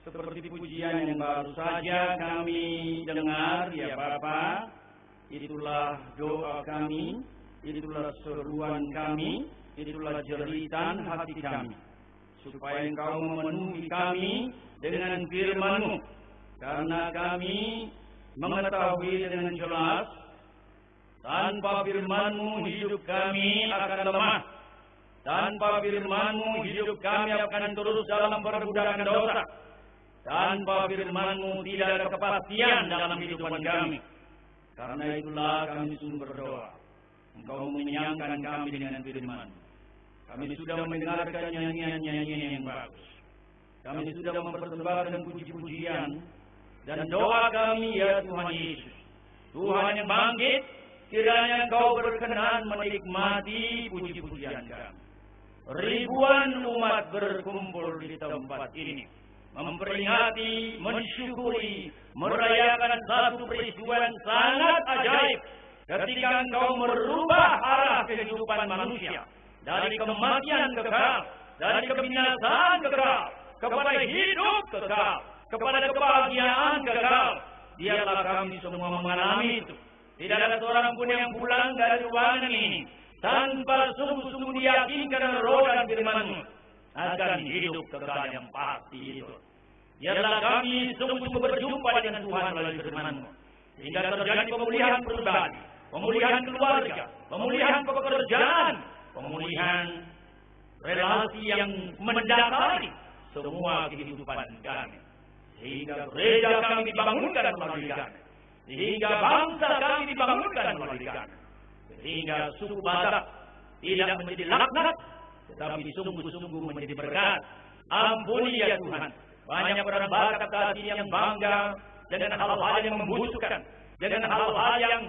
seperti pujian yang baru saja kami dengar, ya Bapa, itulah doa kami, itulah seruan kami, itulah jeritan hati kami, supaya Engkau memenuhi kami dengan firman-Mu, karena kami mengetahui dengan jelas, tanpa firman-Mu hidup kami akan lemah. Tanpa firman-Mu hidup kami akan terus dalam perbudakan dosa. Tanpa firman-Mu tidak ada kepastian dalam kehidupan kami. Karena itulah kami sungguh berdoa, Engkau mengenyangkan kami dengan firman-Mu. Kami sudah mendengarkan nyanyian-nyanyian yang bagus. Kami sudah mempersembahkan puji-pujian dan doa kami, ya Tuhan Yesus, Tuhan yang bangkit, kiranya Engkau berkenan menikmati puji-pujian kami. Ribuan umat berkumpul di tempat ini, memperingati, mensyukuri, merayakan satu peristiwa yang sangat ajaib, ketika Engkau merubah arah kehidupan manusia dari kematian kekal, dari kebinasaan kekal, kepada hidup kekal, kepada kebahagiaan kekal. Biarlah kami semua mengalami itu. Tidak ada seorang pun yang pulang dari ruangan ini tanpa sungguh-sungguh diyakinkan roh dan firman-Mu akan hidup kekal yang pasti itu. Biarlah kami sungguh-sungguh berjumpa dengan Tuhan melalui firman-Mu, sehingga terjadi pemulihan pribadi, pemulihan keluarga, pemulihan pekerjaan, pemulihan relasi yang mendasari semua kehidupan kami, sehingga gereja kami dibangunkan melalui kami, sehingga bangsa kami dibangunkan melalui kami, sehingga suku Batak tidak menjadi laknat, tetapi sungguh-sungguh menjadi berkat. Ampuni ya Tuhan, banyak orang Batak saat ini yang bangga dengan hal-hal yang membusukkan, dengan hal-hal yang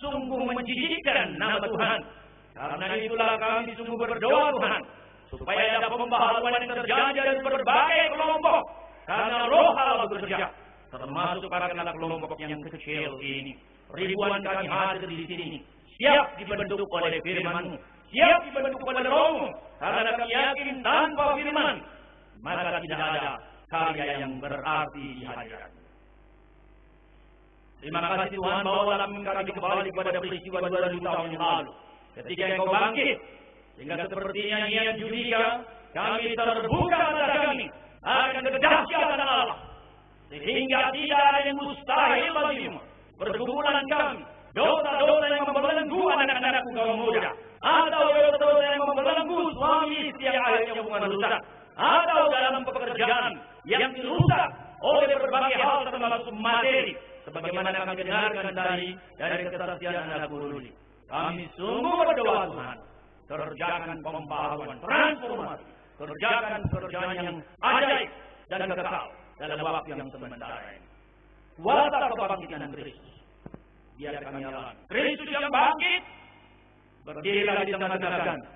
sungguh menjijikkan nama Tuhan. Karena itulah kami sungguh berdoa Tuhan, supaya ada pembaharuan yang terjadi dari berbagai kelompok, karena roh Allah bekerja, termasuk para kelompok yang kecil ini. Ribuan kami hadir di sini, siap dibentuk oleh firman-Mu, siap dibentuk oleh Roh-Mu, karena kami yakin tanpa firman, maka tidak ada karya yang berarti di hadirat. Terima kasih Tuhan, bahwa kami kembali kepada peristiwa 2000 tahun yang lalu, ketika Engkau bangkit, sehingga seperti nyanyian Judika, kami terbuka mata kami akan kedahsyatan Allah, sehingga tidak ada yang mustahil bagimu. Pergumulan kami, dosa-dosa yang membelenggu anak-anakku kaum muda, atau dosa-dosa yang membelenggu suami istri yang akhirnya hubungan rusak, atau dalam pekerjaan yang dirusak oleh berbagai hal termasuk materi, sebagaimana kami dengarkan dari kesaksian anak guru ini. Kami sungguh berdoa Tuhan, kerjakan pembaharuan, transformasi, kerjakan pekerjaan yang ajaib dan kekal dalam waktu yang sementara ini. Kuasa kebangkitan Kristus biar kami alami. Kristus yang bangkit, berdirilah di tengah-tengah kami.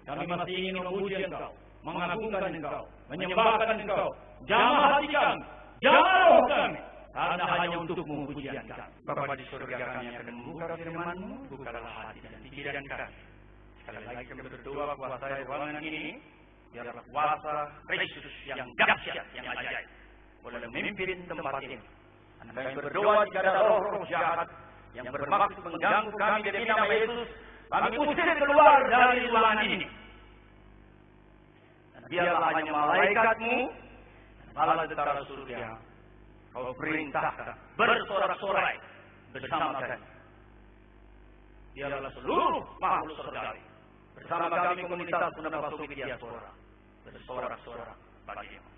Kami masih ingin memuji Engkau, mengagungkan Engkau, menyembahkan Engkau. Jamah hati kami, jamah roh kami, karena hanya untuk-Mu pujian kami. Bapa di surga, kami akan membuka firman-Mu, bukalah hati dan pikiran kami. Sekali lagi kami berdoa, kuasai ruangan ini, biarlah kuasa Kristus yang dahsyat, yang ajaib boleh memimpin tempat ini. Kami berdoa jika ada roh-roh jahat yang bermaksud mengganggu kami demi nama Yesus, kami usir keluar dari ruangan ini. Dan biarlah hanya malaikat-Mu, Allah tentara surga, Kau perintahkan bersorak-sorai bersama kami. Biarlah seluruh makhluk surgawi bersama kami komunitas Punapasuki Diaspora bersorak-sorak bagimu.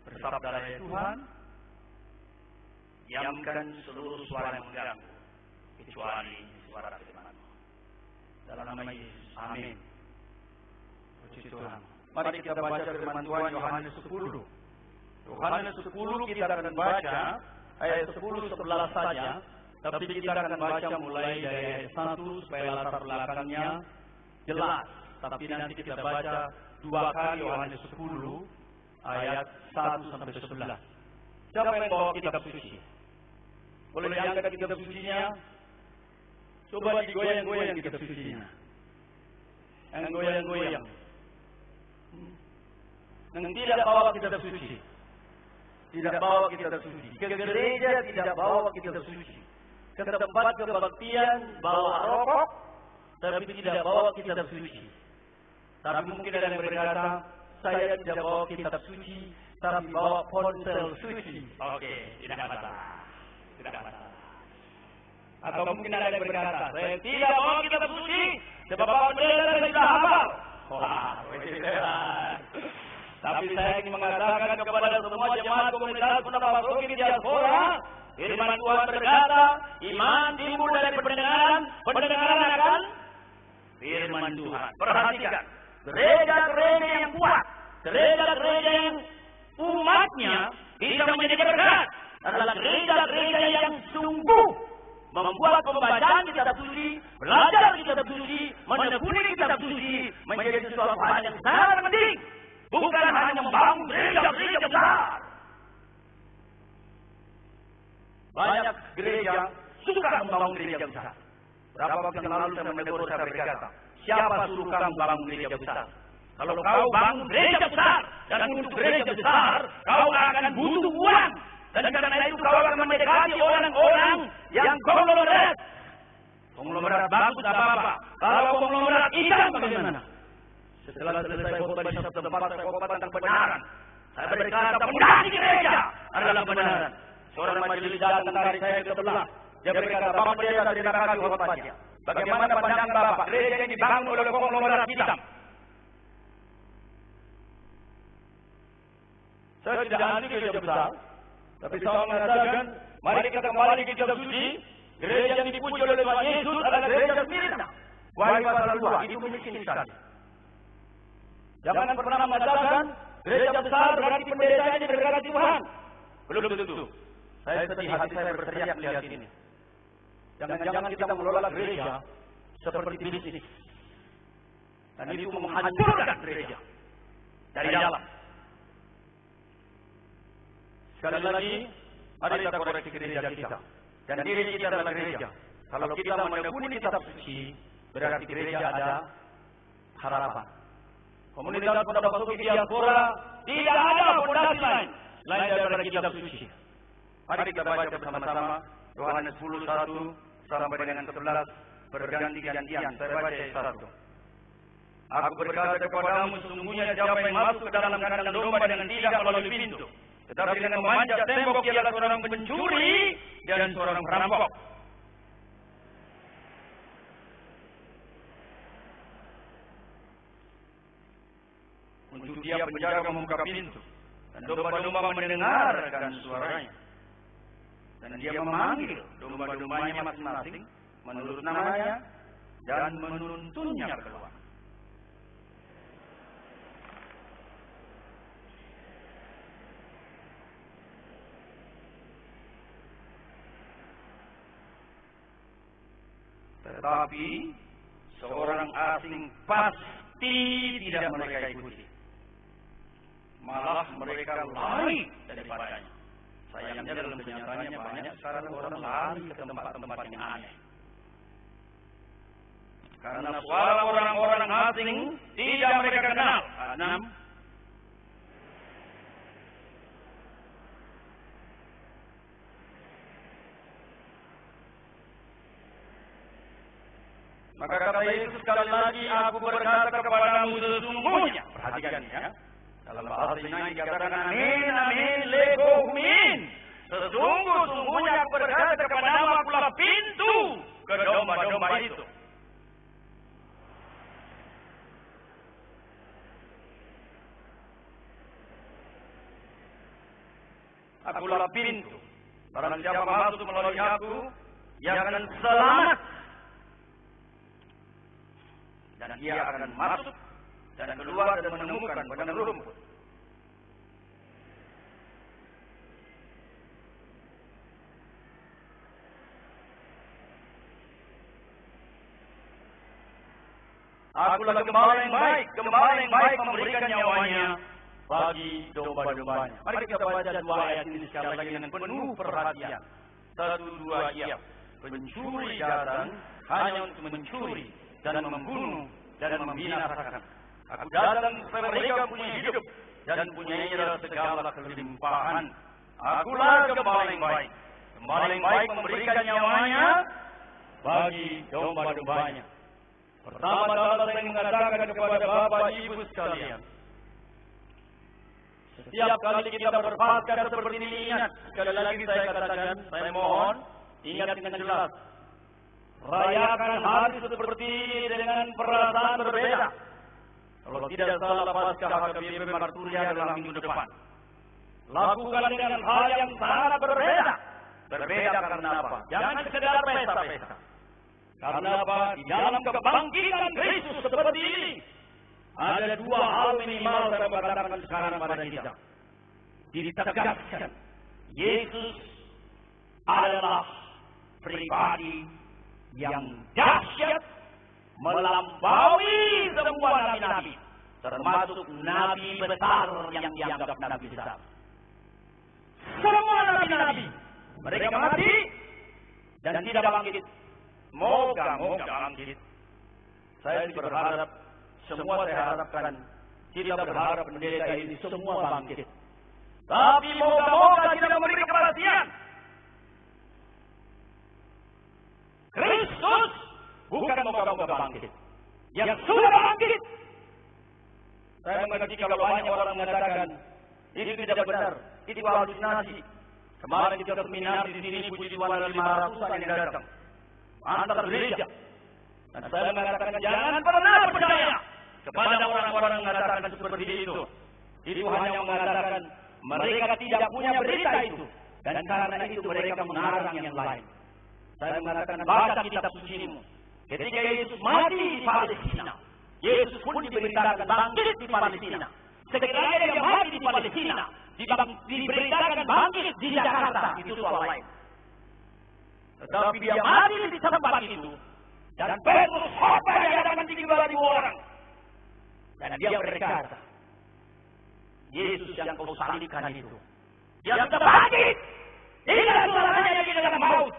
Bersabdalah ya Tuhan, diamkan seluruh suara yang mengganggu, kecuali suara firman-Mu. Dalam nama Yesus, amin. Puji Tuhan. Mari kita baca firman Tuhan Yohanes 10. Yohanes 10 kita akan baca ayat 10-11 saja, tapi kita akan baca mulai dari ayat 1 supaya latar belakangnya jelas. Tapi nanti kita baca 2 kali Yohanes 10 ayat 1-11. Siapa yang bawa kitab suci? Boleh diangkat kitab sucinya? Coba digoyang-goyang kitab sucinya. Yang goyang-goyang. yang tidak bawa kitab suci. Tidak bawa kitab suci. Ke gereja tidak bawa kitab suci. Ke tempat kebaktian bawa rokok, tapi tidak bawa kitab suci. Tapi mungkin ada yang berkata, saya tidak bawa kitab suci, tapi bawa ponsel suci. Oke, tidak masalah. Tidak masalah. Atau mungkin ada yang berkata, saya tidak bawa kitab suci, sebab Bapak Pendeta saya sudah hafal. Wah, tapi saya ingin mengatakan kepada semua jemaat komunitas pendapat Rocky Diaspora, firman Tuhan berkata, iman timbul dari pendengaran, pendengaran akan firman Tuhan. Perhatikan, gereja-gereja yang kuat, gereja-gereja yang umatnya bisa menjadi berkat adalah gereja-gereja yang sungguh membuat pembacaan kitab suci, belajar kitab suci, menekuni kitab suci menjadi sesuatu hal yang sangat penting. Bukan hanya membangun gereja-gereja besar. Banyak gereja suka membangun gereja besar. Berapa waktu yang lalu saya menegur, saya berkata, siapa suruh kamu bangun gereja besar? Kalau kau bangun gereja besar, dan untuk gereja besar, kau akan butuh uang. Dan karena itu kau akan mendekati orang-orang yang konglomerat. Konglomerat bagus apa-apa. Kalau konglomerat ikan bagaimana? Setelah selesai khotbah di satu tempat, saya khotbah tentang kebenaran. Saya berkata, fondasi gereja adalah kebenaran. Seorang majelis datang tarik saya ke sebelah. Dia berkata, Bapak Pendeta, terima kasih khotbahnya. Bagaimana pandangan Bapak? Gereja yang dibangun oleh konglomerat hitam. Saya tidak anti gereja besar, tapi saya mengatakan, mari kita kembali ke kitab suci. Gereja yang dipuji oleh Tuhan Yesus adalah gereja Smyrna. Wahyu pasal 2, itu miskin sekali. Jangan pernah mengatakan gereja besar berarti pendetanya diberkati Tuhan. Belum tentu. Saya sedih hati saya berteriak melihat ini. Jangan-jangan kita mengelola gereja seperti bisnis. Dan itu menghancurkan gereja dari dalam. Sekali lagi, mari kita koreksi gereja kita. Dan diri kita adalah gereja. Kalau kita menekuni kitab suci, berarti gereja ada harapan. Komunitas pendapat Rocky Diaspora tidak ada fondasi lain selain daripada kitab suci. Mari kita baca bersama-sama Yohanes 10:1 sampai dengan 11 berganti-gantian. Saya baca ayat 1. Aku berkata kepadamu, sesungguhnya siapa yang masuk ke dalam kandang domba dengan tidak melalui pintu, tetapi dengan memanjat tembok, ialah seorang pencuri dan seorang perampok. Untuk dia penjaga membuka pintu, dan domba-domba mendengarkan suaranya. Dan dia memanggil domba-dombanya masing-masing menurut namanya dan menuntunnya keluar. Tetapi seorang asing pasti tidak mereka ikuti. Malah mereka lari daripadanya. Sayangnya dalam kenyataannya banyak sekarang orang lari ke tempat-tempat yang aneh. Karena suara orang-orang asing tidak mereka kenal. 6. Maka kata Yesus sekali lagi, aku berkata kepadamu sesungguhnya. Perhatikan ya. Dalam bahasa Yunani dikatakan amin, amin, lego, min. Sesungguhnya aku berkata kepadamu, akulah pintu ke domba-domba itu. Akulah pintu. Barang siapa masuk melalui aku, ia akan selamat. Dan dia akan masuk dan keluar dan menemukan padang rumput. Akulah gembala yang baik memberikan nyawanya bagi domba-dombanya. Mari kita baca 2 ayat ini sekali lagi dengan penuh perhatian. 1, 2, iya. Pencuri datang hanya untuk mencuri dan membunuh dan membinasakan. Aku datang supaya mereka punya hidup dan punyainya segala kelimpahan. Akulah gembala yang baik. Gembala yang baik memberikan nyawanya bagi domba-dombanya. Pertama-tama saya mengatakan kepada Bapak Ibu sekalian, setiap kali kita berpaskah seperti ini, ingat, sekali lagi saya katakan, saya mohon, ingat dengan jelas. Rayakan hari seperti ini dengan perasaan berbeda. Kalau tidak salah, Paskah HKBP Marturia adalah minggu depan. Lakukan dengan hal yang sangat berbeda. Berbeda karena apa? Jangan sekedar pesta-pesta. Karena apa? Di dalam kebangkitan Kristus seperti ini, ada dua hal minimal saya mengatakan sekarang pada kita. Ditegaskan, Yesus adalah pribadi yang dahsyat, melampaui semua nabi-nabi, termasuk nabi besar yang dianggap nabi besar. Semua nabi-nabi mereka mati dan tidak bangkit. Moga bangkit. Saya berharap, semua saya harapkan, kita berharap pendeta ini semua bangkit. Tapi moga-moga tidak memberi kepastian. Kristus bukan moga-moga bangkit. Yang sudah bangkit. Saya mengerti kalau banyak orang mengatakan itu tidak benar, itu halusinasi. Kemarin kita seminar di sini, puji Tuhan ada 500-an yang datang antar gereja. Dan saya mengatakan jangan pernah percaya kepada orang-orang yang mengatakan seperti itu. Itu hanya mengatakan mereka tidak punya berita itu, dan karena itu mereka mengarang yang lain. Saya mengatakan baca kitab sucimu. Ketika Yesus mati di Palestina, Yesus pun diberitakan bangkit di Palestina. Sekiranya dia mati di Palestina, diberitakan bangkit di Jakarta, itu soal lain. Tetapi dia mati di tempat itu, dan Petrus khotbah di hadapan 3.000 orang. Dan dia berkata, Yesus yang kau salibkan itu, dia sudah bangkit. Tidak suaranya di dalam maut.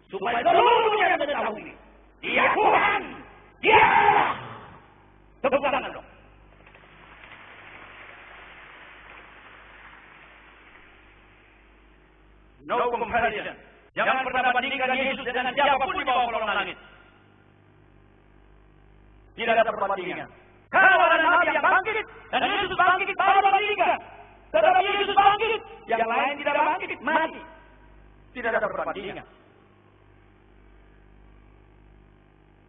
Supaya seluruhnya mengetahui, dia Tuhan, dia Allah. Tepuk tangan dong. No comparison. Jangan pernah bandingkan Yesus dengan siapapun di bawah kolong langit. Tidak ada perbandingan. Kalau ada nabi yang bangkit dan Yesus bangkit, baru bandingkan. Tetapi Yesus bangkit, yang lain tidak bangkit, mati. Tidak ada perbandingan.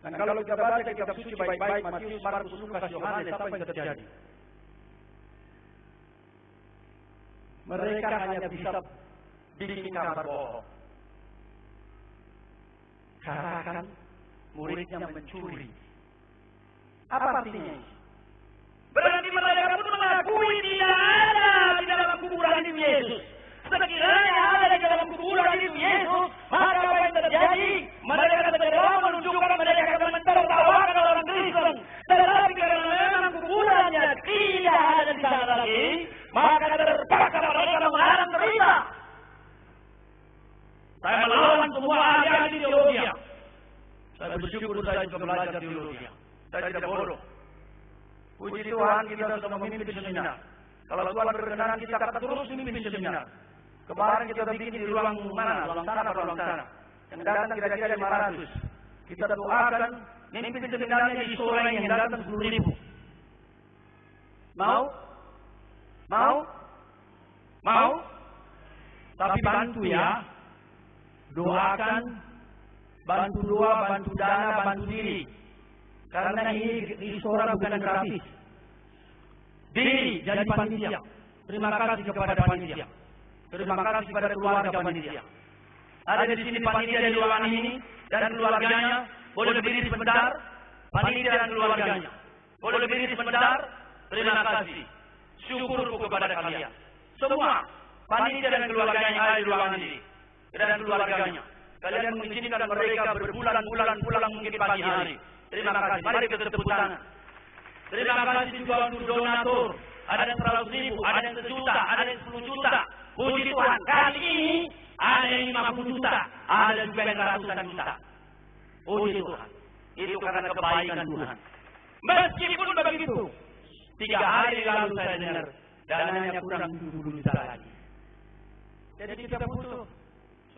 Dan kalau kita baca kitab suci baik-baik, Matius, Markus, Lukas, Yohanes, apa yang terjadi? Mereka hanya bisa bikin kabar bohong. Katakan muridnya mencuri. Apa artinya? Berarti mereka pun mengakui tidak ada di dalam kuburan itu Yesus. Sekiranya ada di dalam kuburan itu Yesus, maka apa yang terjadi? Mereka segera menunjukkan mereka akan mentertawakan orang Kristen. Tetapi karena memang kuburannya tidak ada di sana lagi, maka terpaksa mereka mengarang cerita. Saya melawan semua ahli-ahli teologi. Saya bersyukur saya juga belajar teologi. Saya tidak bodoh. Puji Tuhan kita sudah memimpin seminar. Kalau Tuhan berkenan kita akan terus memimpin seminar. Kemarin kita bikin di ruang mana? Ruang sana. Yang datang kira-kira 500. Kita doakan memimpin seminarnya di sore yang datang 10.000. Mau? Tapi bantu ya. Doakan, bantu doa, bantu dana, bantu diri. Karena ini suara bukan gratis. Diri jadi panitia. Terima kasih kepada panitia. Terima kasih kepada keluarga panitia. Ada di sini panitia di ruangan ini dan keluarganya. Boleh berdiri sebentar. Panitia dan keluarganya. Boleh berdiri sebentar. Terima kasih. Syukurku kepada kalian. Semua panitia dan keluarganya yang ada di ruangan ini. Dan keluarganya. Kalian mengizinkan mereka berbulan-bulan pulang mungkin pagi hari. Terima kasih. Mari kita tepuk tangan. Terima kasih juga untuk donatur. Ada yang 100.000, ada yang 1 juta, ada yang 10 juta. Puji Tuhan. Kali ini ada yang 50 juta, ada juga yang ratusan juta. Puji Tuhan. Itu karena kebaikan Tuhan. Meskipun begitu, 3 hari lalu saya dengar dananya kurang 20 juta lagi. Jadi kita butuh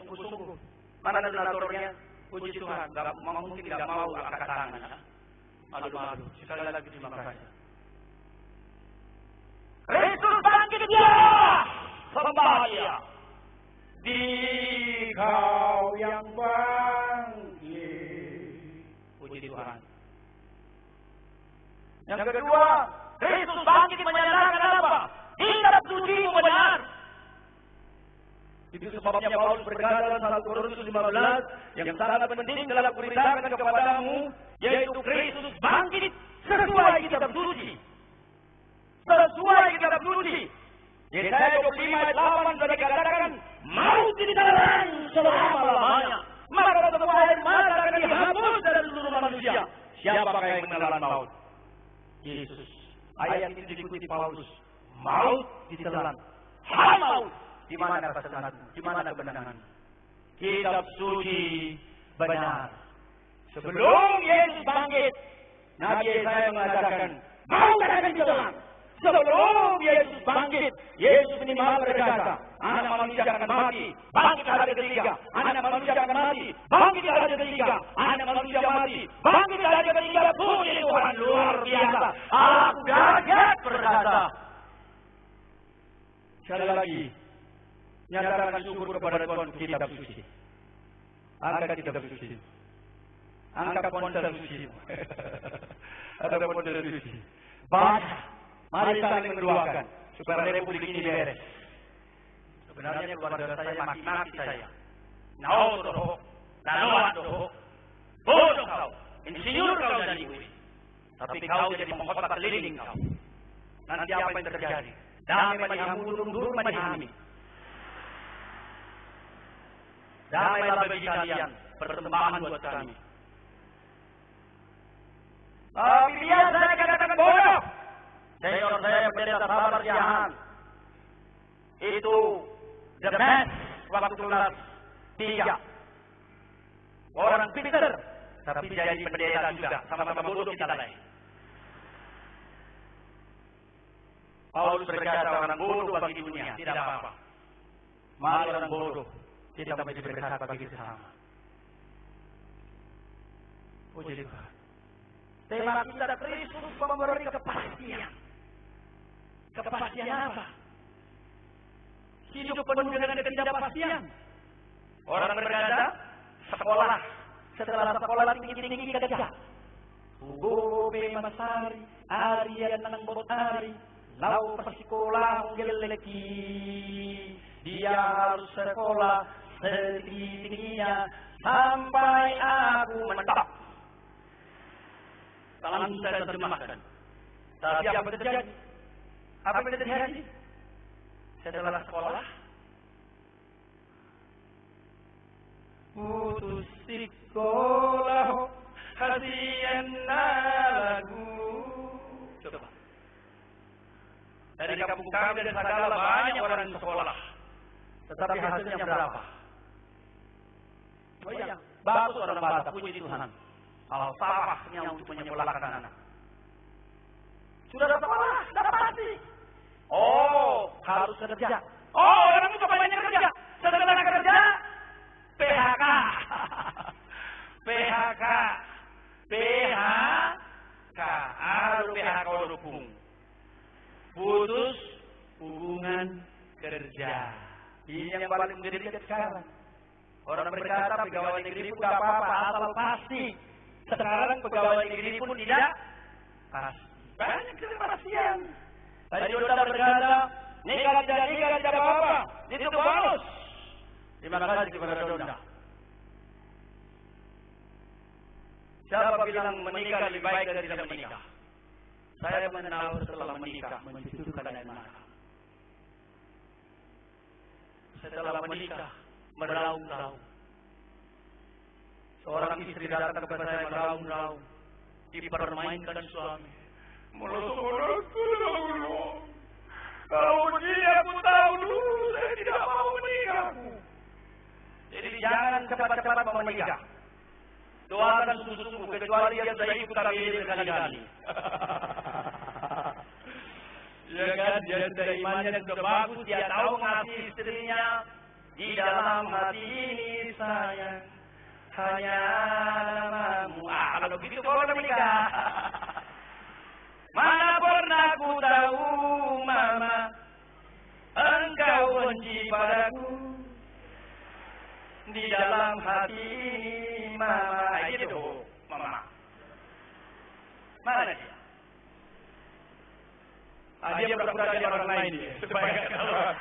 sungguh-sungguh. Mana donaturnya? Puji Tuhan, mungkin nggak mau angkat tangan. Malu-malu. Sekali lagi terima kasih. Kristus bangkit dia, sembah dia. Dikau yang bangkit. Puji Tuhan. Yang kedua, Kristus bangkit menyatakan apa? Kitab suci itu benar. Itu sebabnya Paulus berkata dalam 1 Korintus 15 yang sangat penting dalam beritakan kepadamu, yaitu Kristus bangkit sesuai kitab suci. Sesuai kitab suci. Yesaya 25 ayat 8 sudah dikatakan, maut ditelan selama-lamanya. Maka semua air mata akan dihapus dari seluruh manusia. Siapakah yang menelan maut? Yesus. Ayat ini diikuti Paulus. Maut ditelan. Hai maut. Di mana kebenaranmu? Di mana kebenaran? Kitab suci benar. Sebelum Yesus bangkit, Nabi Yesaya mengatakan, maut akan ditelan. Sebelum Yesus bangkit, Yesus minimal berkata, anak manusia akan mati, bangkit hari ketiga. Anak manusia akan mati, bangkit hari ketiga. Anak manusia mati, bangkit hari ketiga. Puji Tuhan, luar biasa. Aku kaget berkata. Sekali lagi, nyatakan syukur kepada Tuhan kitab suci. Angkat kitab suci. Angkat ponsel suci. Ada ponsel suci. Baca. Mari saling mendoakan supaya republik ini beres. Sebenarnya keluarga saya maki-maki saya. Nau doh, nanoan doh, bodoh kau, insinyur kau jadi gue. Tapi kau jadi pengkhotbah keliling kau. Nanti apa yang terjadi? Damai bagi mundur bagi kami. Damailah bagi kalian, persembahan buat kami. Tapi biasa dikatakan bodoh. Senior saya pendeta Sabar Jahan. Itu the best waktu kelas 3. Orang pintar, tapi jadi pendeta juga. Sama-sama bodoh kita lain. Paulus berkata orang bodoh bagi dunia, tidak apa-apa. Mari orang bodoh, kita menjadi berkat bagi sesama. Puji Tuhan. Tema kita Kristus memberi kepastian. Kepastian apa? Hidup penuh dengan ketidakpastian. Orang berkata, sekolah. Setelah sekolah tinggi-tinggi kerja. Guru Masari, Arya nang Botari, lau persekolah geleki. Dia harus sekolah setinggi-tingginya sampai aku mentok. Salam saya terjemahkan. Tapi apa terjadi? Apa yang terjadi? Setelah sekolah, putus sekolah, kasihan lagu. Coba. Dari kampung kami dan Sagala banyak orang sekolah. Tetapi hasilnya berapa? Oh iya, bagus orang Batak, puji Tuhan. Al-Fatihahnya untuk menyekolahkan anak. Sudah sekolah, sudah pasti. Oh, harus kerja. Oh, orang itu banyak kerja. Setelah kerja, PHK. PHK. PHK. Harus PHK dukung. Putus hubungan kerja. Ini yang paling mengerikan sekarang. Orang berkata pegawai negeri pun tidak apa-apa, asal pasti. Sekarang pegawai negeri pun tidak pasti. Banyak ketidakpastian. Tadi sudah berkata, nikah tidak apa-apa. Itu bonus. Terima kasih kepada Donda. Siapa bilang menikah lebih baik dari tidak menikah? Saya mengenal setelah menikah, mencucurkan air mata. Setelah menikah, meraung-raung. Seorang istri datang kepada saya meraung-raung, dipermainkan suami. Kalau begini aku tahu dulu, saya tidak mau menikah. Jadi jangan cepat-cepat mau menikah. Doakan sungguh-sungguh, kecuali dia sudah ikut KBD berkali-kali. dia sudah imannya sudah bagus, dia tahu mengasihi istrinya. Di dalam hati ini sayang, hanya namamu. Kalau begitu kau udah menikah. Mana pernah ku tahu mama, engkau benci padaku. Di dalam hati ini mama. Gitu mama. Mana dia? Dia pura-pura jadi orang lain dia, supaya gak keluar.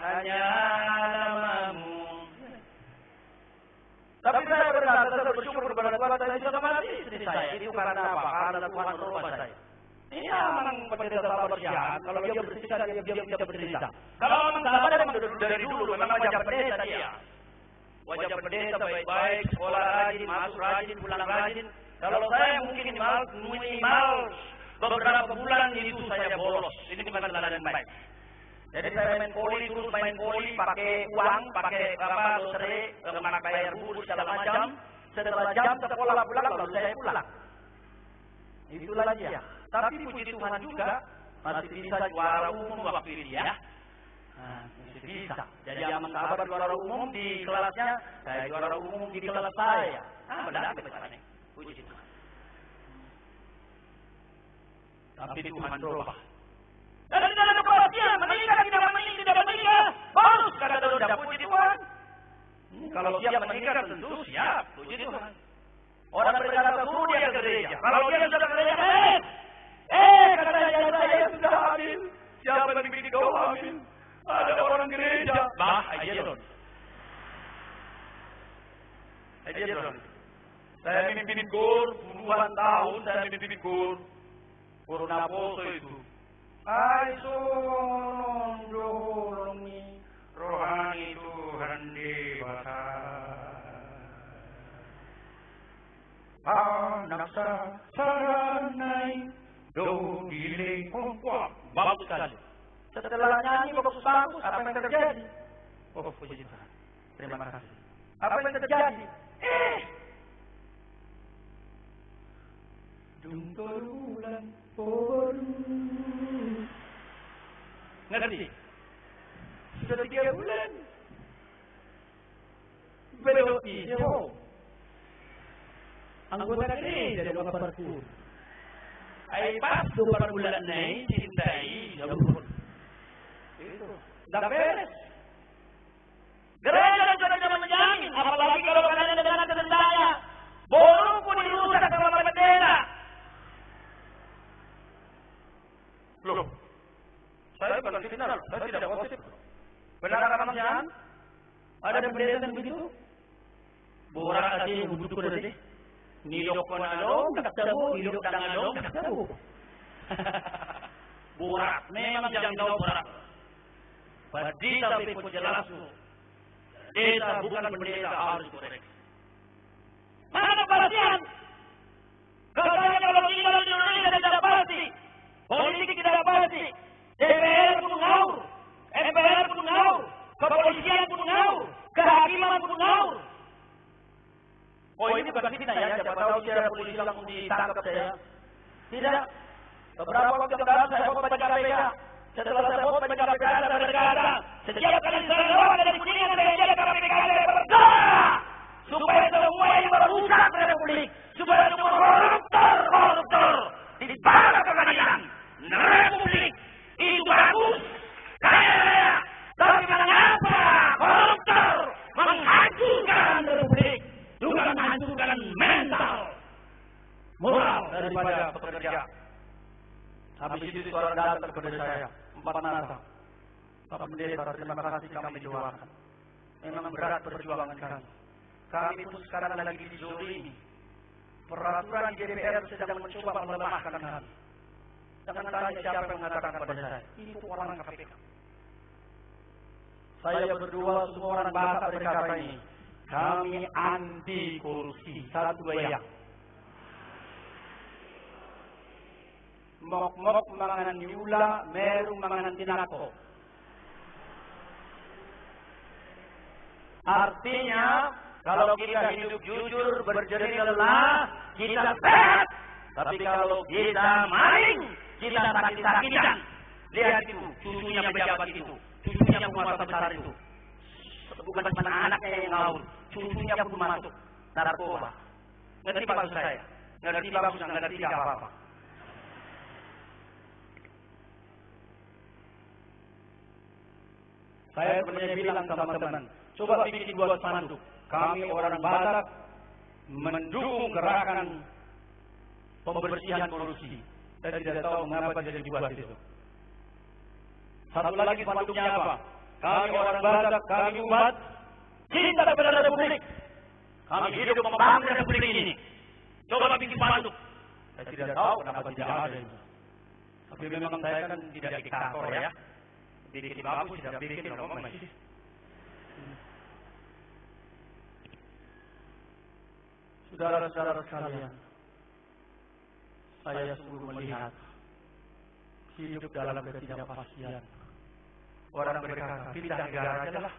Hanya namamu. Tapi saya bersyukur kepada Tuhan, saya bisa mati istri saya. Itu karena apa? Karena Tuhan merubah saya. Ini memang pendeta sahabat jahat. Kalau dia bercerita, dia bercerita. Kalau memang sahabat dari dulu, memang wajah pendeta dia. Wajah pendeta baik-baik, sekolah rajin, masuk rajin, pulang rajin. Kalau saya mungkin minimal beberapa bulan itu saya bolos. Ini bukan teladan baik. Jadi saya main poli, pakai uang, pakai lotre, kemana bayar buku segala macam. Setelah jam sekolah pulang, lalu saya pulang. Itulah dia. Tapi puji Tuhan juga masih bisa juara umum waktu ini ya. Masih bisa. Jadi aman sahabat juara umum di kelasnya, saya juara umum di kelas saya. Benar benar. Puji Tuhan. Tapi Tuhan berubah. Dan tidak ada kepastian, menikah, tidak menikah, bagus kata sudah puji Tuhan. Kalau siap menikah tentu siap, puji Tuhan. Orang berkata suruh dia ke gereja. Kalau dia sudah ke gereja, katanya saya sudah hamil. Siapa yang bikin kau hamil? Ada orang gereja. Aja dong. Saya mimpin kur, puluhan tahun saya mimpin kur. Corona poso itu. Aisondolongi rohani Tuhan dewasa. Anak saranai do dile wah bagus sekali. Setelah nyanyi bagus, apa yang terjadi? Oh puji Tuhan. Terima kasih. Apa yang terjadi? Jungkol bulan ngerti? Sudah 3 bulan. Belum hijau. Anggota gereja dari Bapak Pur. Pas 2 bulan naik cintai jabur. Itu. Dah beres. Gereja sudah menjamin, apalagi kalau kalian dengan saya. Borong pun dirusak sama pendeta. Loh, saya bukan final, saya tidak positif. Benar memang jangan? Ada pendeta yang begitu? Borak aja yang butuh kode deh. Nilok konalong, tak tahu, nilok dangalong, tak tahu. Borak, memang jangan tahu borak. Pendeta pun jelas. Pendeta bukan pendeta harus korek. Mana kepastian? Katanya kalau tinggal di Indonesia tidak pasti. Politik tidak pasti. DPR pun ngawur. MPR pun ngawur. Kepolisian pun ngawur. Kehakiman pun ngawur. Oh ini bukan fitnah ya. Siapa tahu saya polisi langsung ditangkap saya. Tidak. Beberapa waktu yang lalu saya bawa KPK. Setelah saya bawa KPK saya berkata, setiap kali saya lewat dari Kuningan saya jaga KPK saya berkata, supaya semua yang merusak Republik, supaya semua koruptor dibawa ke pengadilan. Republik itu bagus, kaya, tapi mengapa koruptor menghancurkan Republik, juga menghancurkan mental, moral daripada pekerja. Habis itu orang datang kepada saya, 4 nasa. Pak Pendeta, terima kasih kami doakan. Memang berat perjuangan kami. Kami pun sekarang lagi dizolimi. Peraturan DPR sedang mencoba melemahkan kami. Jangan tanya siapa yang mengatakan pada saya. Itu orang KPK. Saya berdua semua orang bangsa berkata ini. Kami anti korupsi. 1 2 ya. Mok-mok manganan yula, meru manganan tinako. Artinya, kalau kita hidup jujur, berjerih lelah, kita sehat. Tapi kalau kita maling, kita sakit-sakitan. Lihat itu, cucunya pejabat itu, cucunya penguasa besar itu. Bukan cuma anaknya yang ngawur, cucunya pun masuk narkoba. Ngerti maksud saya? Ngerti bagus, ngerti tidak apa-apa. Saya pernah bilang sama teman-teman, coba bikin 2 spanduk. Kami orang Batak mendukung gerakan pembersihan korupsi. Saya tidak tahu mengapa jadi dibuat itu. Satu lagi spanduknya apa? Kami orang Batak, kami umat cinta kepada Republik. Kami hidup membangun Republik ini. Coba bikin spanduk. Saya tidak tahu kenapa tidak ada itu. Tapi memang saya kan tidak diktator ya. Bikin bagus, tidak bikin ngomong masih. Saudara-saudara sekalian, saya sungguh melihat hidup dalam ketidakpastian. Orang berkata, pindah negara aja lah.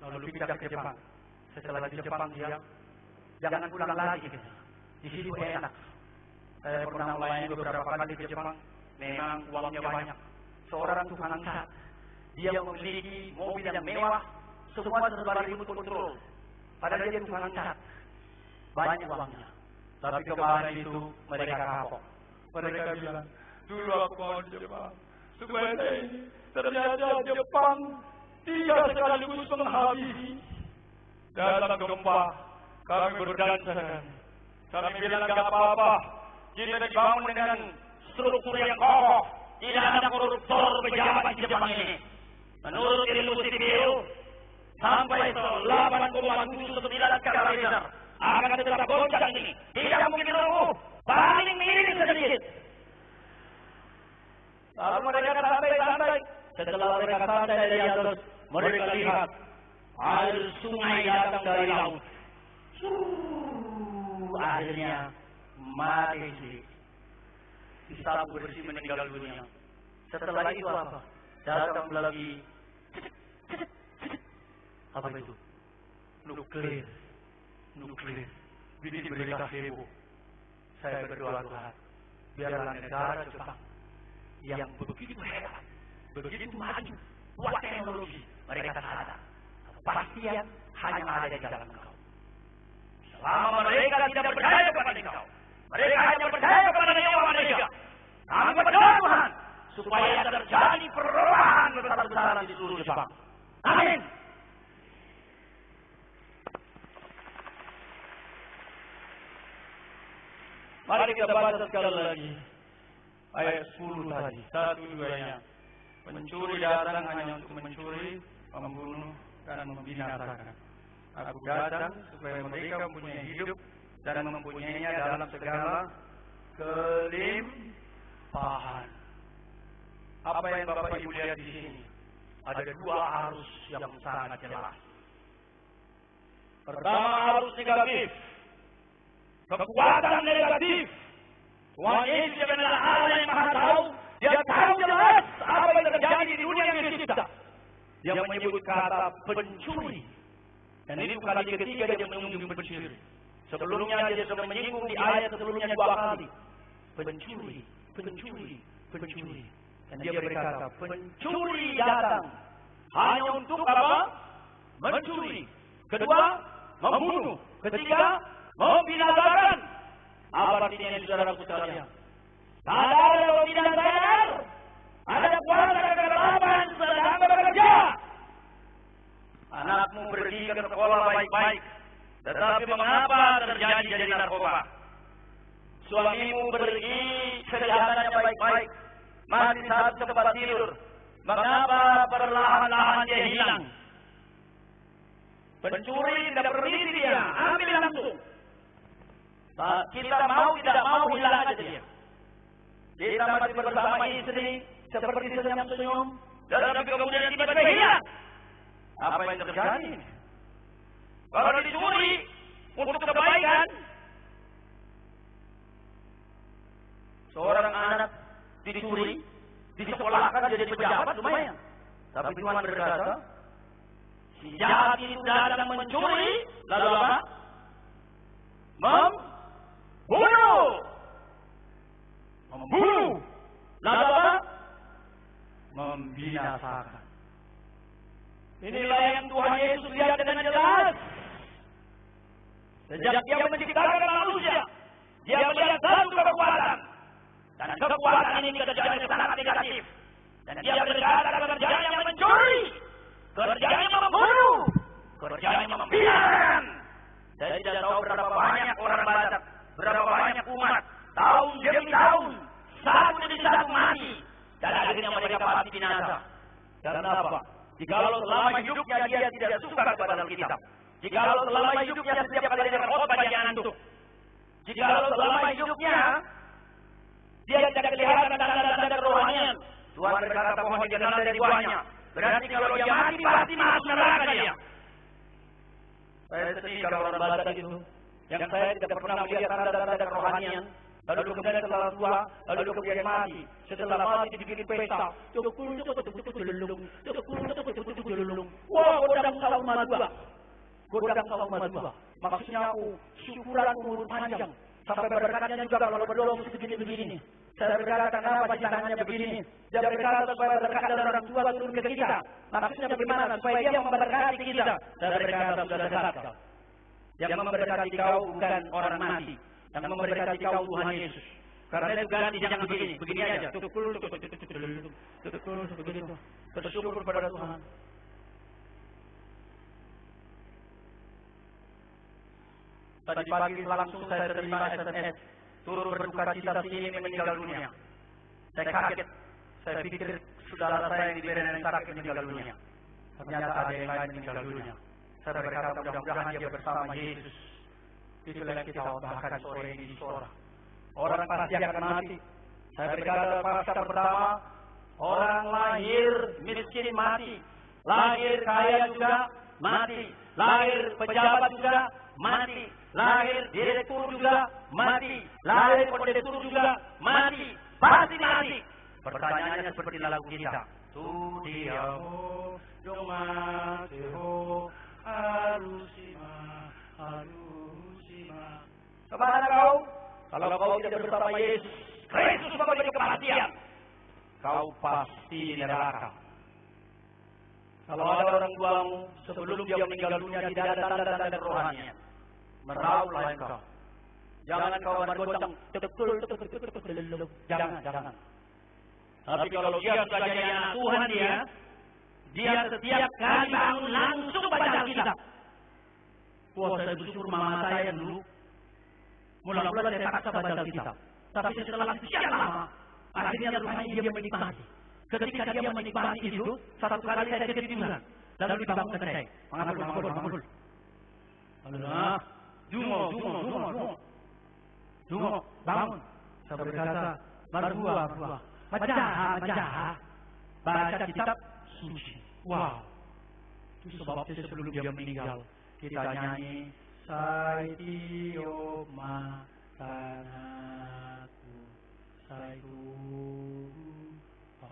Lalu pindah ke Jepang. Setelah di Jepang dia, jangan pulang lagi. Di situ enak. Saya pernah melayani beberapa kali ke Jepang. Memang uangnya banyak. Seorang tukang cat, dia memiliki mobil yang mewah, semua serba remote control. Padahal dia tukang cat, banyak uangnya. Tapi kemarin itu mereka kapok. Mereka bilang, dulu aku mau di Jepang, supaya ini ternyata Jepang tidak sekaligus menghabisi. Dalam gempa, kami berdansa. Kami bilang gak apa-apa, kita dibangun dengan struktur yang kokoh. Tidak ada koruptor pejabat di Jepang ini. Menurut ilmu sipil, sampai 8,79 skala Richter akan tetap goncang ini. Tidak mungkin lumpuh, paling miring sedikit. Lalu mereka santai-santai. Setelah mereka santai dari atas, mereka lihat air sungai datang dari laut. Akhirnya mati sedikit. Disapu bersih meninggal dunia. Setelah itu apa? Datang lagi. Apa itu? Nuklir. Bikin berita heboh. Saya berdoa Tuhan, biarlah negara Jepang yang begitu hebat, begitu maju, kuat teknologi, mereka sadar kepastian hanya ada di dalam engkau. Selama mereka tidak percaya kepada engkau, mereka hanya percaya kepada nyawa mereka. Kami berdoa Tuhan supaya terjadi perubahan besar-besaran di seluruh Jepang. Amin. Mari kita baca sekali lagi ayat 10 tadi, 1-2-nya. Pencuri datang hanya untuk mencuri, membunuh, dan membinasakan. Aku datang supaya mereka mempunyai hidup dan mempunyainya dalam segala kelimpahan. Apa yang Bapak Ibu lihat di sini? Ada 2 arus yang sangat jelas. Pertama, arus negatif. Kekuatan negatif. Tuhan Yesus adalah Allah yang Maha Tahu. Dia tahu jelas apa yang terjadi di dunia yang kita. Dia menyebut kata pencuri. Dan itu kali ketiga dia menyinggung pencuri. Sebelumnya dia sudah menyinggung di ayat sebelumnya 2 kali. Pencuri. Dan dia berkata, pencuri datang hanya untuk apa? Mencuri. Kedua, membunuh. Ketiga, membinasakan. Apa artinya ini saudaraku sekalian? Sadar atau tidak sadar? Ada kuasa kegelapan sedang bekerja. Anakmu pergi ke sekolah baik-baik, tetapi mengapa terjadi jadi narkoba? Suamimu pergi kesehatannya baik-baik, masih saat tempat tidur, mengapa perlahan-lahan dia hilang? Pencuri tidak berhenti dia, ambil langsung. Kita mau tidak mau hilang aja dia. Kita masih bersama istri seperti senyum-senyum, dan kemudian tiba-tiba hilang. Apa yang terjadi? Kalau dicuri untuk kebaikan, seorang anak dicuri, disekolahkan jadi pejabat lumayan. Tapi Tuhan berkata, si jahat itu datang mencuri, lalu apa? Membunuh. Lalu apa? binasakan. Inilah yang Tuhan Yesus lihat dengan jelas. Sejak Dia menciptakan manusia, Dia melihat satu kekuatan. Dan kekuatan ini kerjanya sangat negatif. Dan Dia berkata kerjanya mencuri, kerjanya membunuh, kerjanya membinasakan. Saya tidak tahu berapa banyak orang Batak, berapa banyak umat, tahun demi tahun, satu demi satu mati. Dan akhirnya mereka pasti binasa. Karena apa? Jikalau selama hidupnya dia tidak suka kepada Alkitab, jikalau selama hidupnya setiap kali dengar khotbah dia ngantuk, jikalau selama hidupnya dia tidak kelihatan tanda-tanda kerohanian, Tuhan berkata pohon dikenal dari buahnya. Berarti kalau dia mati pasti masuk neraka dia. Saya sedih kalau orang Batak itu, yang saya tidak pernah melihat tanda-tanda kerohanian, lalu kemudian setelah tua, lalu kemudian mati. Setelah mati dibikin pesta. Wah, godang saung madua. Godang saung madua. Maksudnya aku syukuran umur panjang. Sampai berkatnya juga kalau berdoa begini-begini. Saya berkata kenapa tangannya begini. Dia berkata supaya berkat dari orang tua turun ke kita. Maksudnya bagaimana supaya dia memberkati kita. Saya berkata sudah dekat. Yang memberkati kau bukan orang mati. Yang memberkati kau Tuhan Yesus. Karena itu ganti jangan begini, begini aja. Bersyukur kepada Tuhan. Tadi pagi langsung saya terima SMS, turut berduka cita si ini meninggal dunia. Saya kaget, saya pikir saudara saya yang di Medan yang sakit meninggal dunia. Ternyata ada yang lain meninggal dunia. Saya berkata mudah-mudahan dia bersama Yesus. Itulah yang kita bahkan sore ini di Sora. Orang pasti akan mati. Saya berkata pasca pertama, orang lahir miskin mati, lahir kaya juga mati, lahir pejabat juga mati, lahir direktur juga mati, lahir kondektur juga mati, pasti mati. Pertanyaannya seperti lagu kita. Tu diamu doma seho harusima harusima. Kemana kau? Kalau kau tidak bersama Yesus, Kristus memberi kematian, kau pasti di neraka. Kalau ada orang tuamu sebelum dia meninggal dunia tidak ada tanda-tanda kerohanian, meraulah engkau. Jangan kau bergoncang, jangan. Tapi kalau dia sudah jadi anak Tuhan dia setiap kali bangun langsung baca Alkitab. Wah, saya bersyukur mama saya dulu. Mula-mula saya paksa baca Alkitab. Tapi setelah sekian lama, akhirnya rupanya dia menikmati. Ketika dia menikmati itu, satu kali saya ketiduran. Lalu dibangunkan saya. Mangapul. Allah, Jungo, bangun. Saya berkata, berbuah. Baca. Baca kitab suci. Wow. Itu sebabnya sebelum dia meninggal, kita nyanyi, Saitio matanaku, Saitu.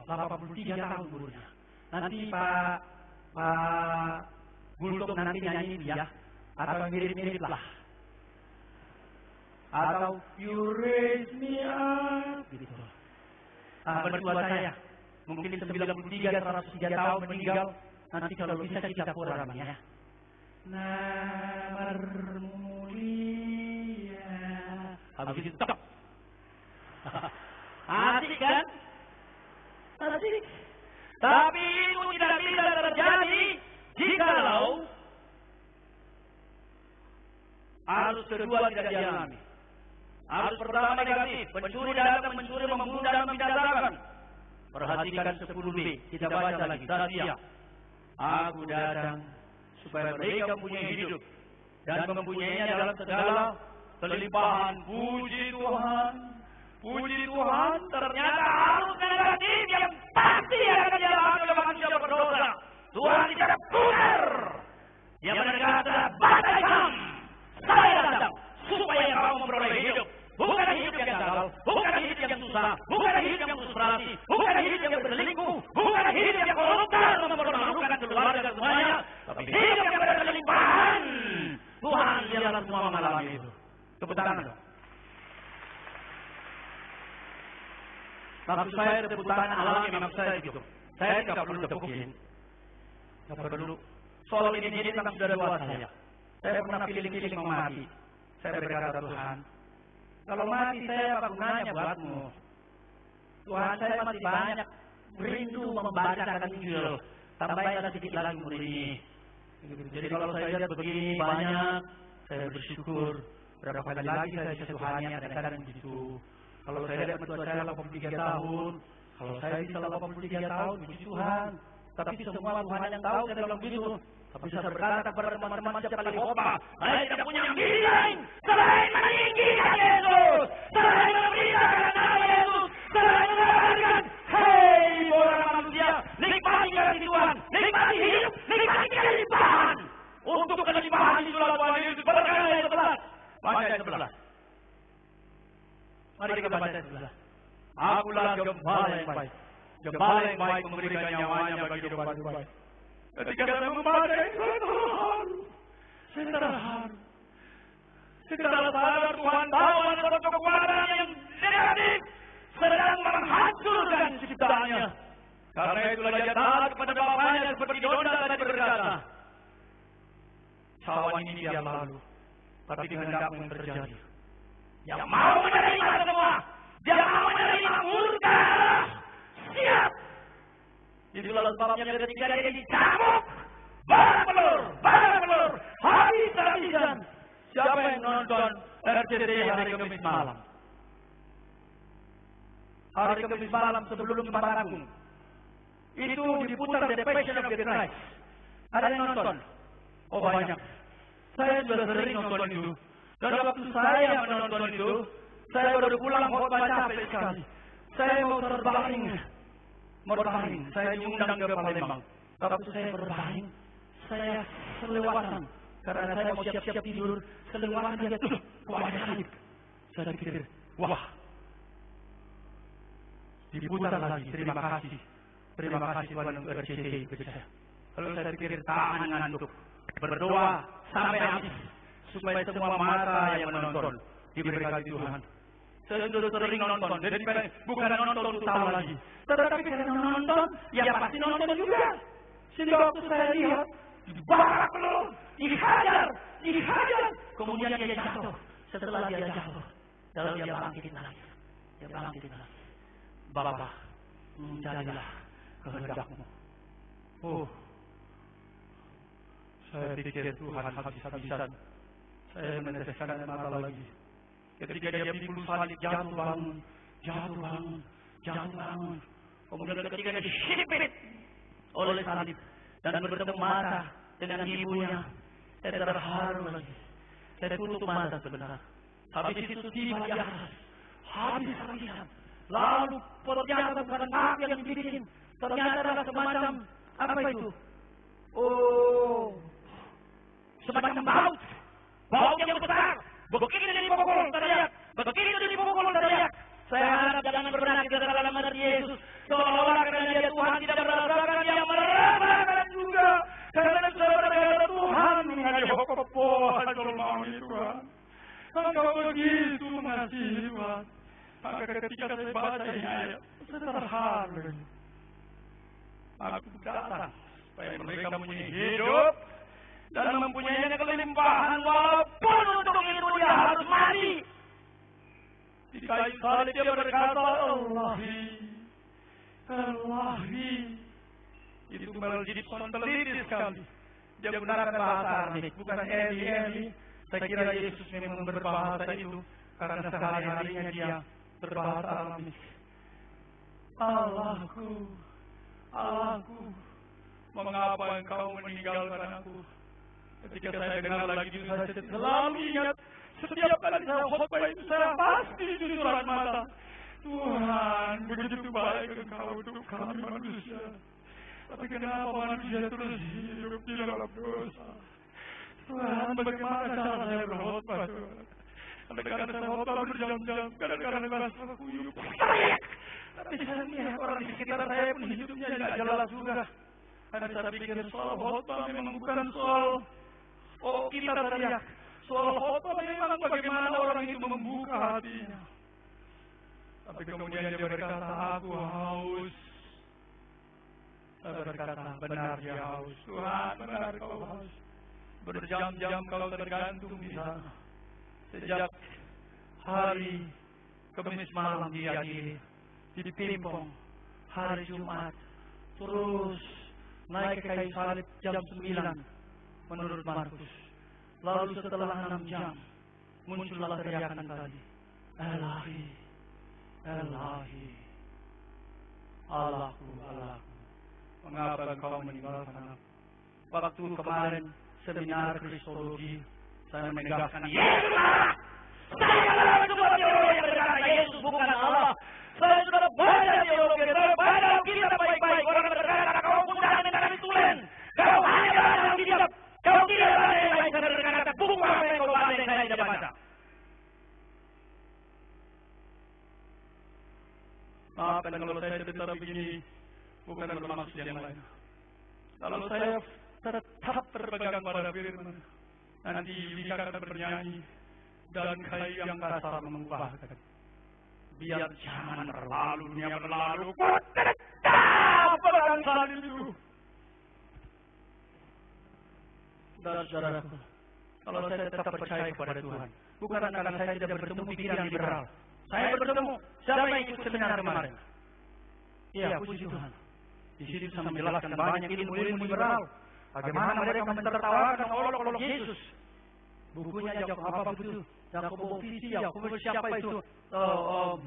83 tahun umurnya. Nanti Pak Bultok nanti nyanyi dia, atau mirip-mirip lah. Atau you raise me up, gitu. Berdua saya, mungkin 93, 103 tahun meninggal. Nanti kalau bisa kita kurang ya. Namarmu mulia. Habis itu stop. Asik kan? Asik. Tapi itu tidak bisa terjadi jikalau arus kedua tidak dialami. Arus pertama negatif, pencuri datang, mencuri, membunuh dan membinasakan. Perhatikan 10b, kita baca lagi. Sasia, aku datang supaya mereka mempunyai hidup dan mempunyainya dalam segala kelimpahan. Puji Tuhan, ternyata arus negatif yang pasti akan dialami oleh manusia berdosa. Tuhan tidak benar. Dia berkata, "Batang, saya datang supaya kamu memperoleh hidup. Bukan hidup yang gagal, bukan hidup yang susah, bukan hidup yang frustrasi, bukan hidup yang berselingkuh, bukan hidup yang koruptor mempermalukan keluarga semuanya, tapi hidup yang berkelimpahan. Tuhan biarlah semua mengalami itu." Tepuk tangan dong. Maksud saya tepuk tangan alami, maksud saya gitu. Saya tidak perlu gebukin. Tidak perlu. Soal ini memang sudah buat saya. Saya pernah feeling mau mati. Saya berkata, Tuhan, kalau mati saya apa gunanya buatmu? Tuhan, saya masih banyak rindu membacakan Injil. Tambahkan sedikit lagi umur ini. Jadi kalau saya lihat begini banyak, saya bersyukur. Berapa kali lagi saya bisa Tuhannya, kadang-kadang gitu. Kalau saya lihat mertua saya 83 tahun, kalau saya bisa 83 tahun, puji Tuhan. Tapi semua Tuhan yang tahu, saya bilang begitu. Tapi saya berkata kepada teman-teman setiap kali khotbah, saya tidak punya yang lain selain meninggikan Yesus, selain memberitakan nama Yesus, selain mengatakan, hei orang manusia, nikmati kasih Tuhan, nikmati hidup, nikmati kelimpahan. Untuk kelimpahan itulah Tuhan Yesus berkata ayat 11. Baca ayat 11. Mari kita baca ayat 11. Akulah gembala yang baik. Gembala yang baik memberikan nyawanya bagi domba-domba. Ketika saya membaca itu, saya terharu. Saya sadar Tuhan tahu ada satu kekuatan yang negatif sedang menghancurkan ciptaannya. Karena itulah dia taat kepada Bapaknya seperti Donda tadi berkata. Cawan ini dia lalu, tapi kehendakmu yang terjadi. Yang mau menerima semua, yang mau menerima murka, siap. Itulah sebabnya ketika dia dicambuk, barang pelur, habis-habisan. Siapa yang nonton RCTI hari Kamis malam? Hari Kamis malam sebelum Jumat Agung. Itu diputar The Passion of the Christ. Ada yang nonton? Oh banyak. Saya sudah sering nonton itu. Dan waktu saya menonton itu, saya baru pulang khotbah capek sekali. Saya mau berbaring. Saya diundang ke Palembang. Waktu saya berbaring, saya selewatan. Karena saya mau siap-siap tidur, selewatan dia tuh, wajah salib. Saya pikir, wah. Diputar lagi, terima kasih. Terima kasih Tuhan untuk RCTI bagi saya. Lalu saya pikir tahan ngantuk. Berdoa sampai habis. Supaya semua mata yang menonton diberkati Tuhan. Saya sudah sering nonton, jadi bukan nonton untuk tahu lagi. Tetapi karena nonton, ya pasti nonton juga. Sehingga waktu saya lihat, barak loh, dihajar. Kemudian dia jatuh. Setelah dia jatuh, lalu dia bangkitin lagi. Bapa, jadilah kehendakmu. Oh, saya pikir Tuhan habis-habisan. Saya meneteskan air mata lagi. Ketika dia pikul salib jatuh bangun. Kemudian ketika dia dihipit oleh salib dan bertemu mata dengan ibunya, saya terharu lagi. Saya tutup mata sebentar. Habis itu tiba di atas, habis-habisan. Lalu ternyata bukan api yang dibikin, ternyata adalah semacam apa itu? Oh, semacam baut. Baut yang besar, begitu dipukul teriak. Saya harap jangan bernasib dalam nama Yesus. Seolah-olah karena dia Tuhan tidak merasakan, dia merasakan juga. Karena saudara Tuhan mengaji Tuhan Tuhan. Engkau begitu mengasihi Tuhan. Maka ketika saya baca ini ayat, saya terharu. Aku datang supaya mereka mempunyai hidup dan mempunyai kelimpahan, walaupun untuk itu dia harus mati. Di kayu salib dia berkata, Allahi. Itu menjadi teliti sekali. Dia menggunakan bahasa Aramik, bukan Eli. Saya kira Yesus memang berbahasa itu karena sehari-harinya dia berbahasa Aramik. Allahku, mengapa engkau meninggalkan aku? Ketika saya dengar lagi itu, saya selalu ingat. Setiap kali saya khotbah itu, saya pasti cucuran mata. Tuhan, begitu baik engkau untuk kami manusia. Tapi kenapa manusia terus hidup di dalam dosa? Tuhan, bagaimana cara saya berkhotbah, Tuhan? Kadang-kadang saya khotbah berjam-jam, kadang-kadang saya kuyup. Tapi saya lihat orang di sekitar saya pun hidupnya tidak jelas juga. Karena saya pikir soal khotbah memang bukan soal kita teriak. Soal khotbah memang bagaimana orang itu membuka hatinya. Tapi kemudian dia berkata, aku haus. Saya berkata, benar dia haus. Tuhan, benar kau haus. Berjam-jam kau tergantung di sana. Sejak hari Kamis malam dia dipimpong. Hari Jumat terus naik ke kayu salib jam 9 menurut Markus. Lalu setelah 6 jam muncullah teriakan tadi, Ilahi, Ilahi, Allahku, Allahku, mengapa engkau meninggalkan aku? Waktu kemarin seminar Kristologi, saya menegaskan Yesus Allah. Saya adalah sebuah teologi yang berkata Yesus bukan Allah. Saya sudah baca teologi, saya baca Alkitab baik-baik. Orang berkata kau punya dengan kami tulen. Kau hanya baca Alkitab. Kau tidak baca yang lain. Saya berkata buku apa yang kau baca yang saya tidak baca. Maafkan kalau saya tetap begini, bukan bermaksud yang lain. Kalau saya tetap berpegang pada firman, nanti bisa akan bernyanyi dan kayu yang kasar mengubahkan. Biar zaman berlalu, dunia berlalu, ku tetap pegang salib itu. Saudara-saudaraku, kalau saya tetap percaya kepada Tuhan, bukan karena saya tidak bertemu pikiran liberal. Saya bertemu, siapa yang ikut seminar kemarin? Iya, puji Tuhan. Di sini bisa menjelaskan banyak ilmu-ilmu liberal. Bagaimana mereka mentertawakan olok-olok Yesus. Bukunya Jakob apa itu? Jakob Visi, Jakob siapa itu?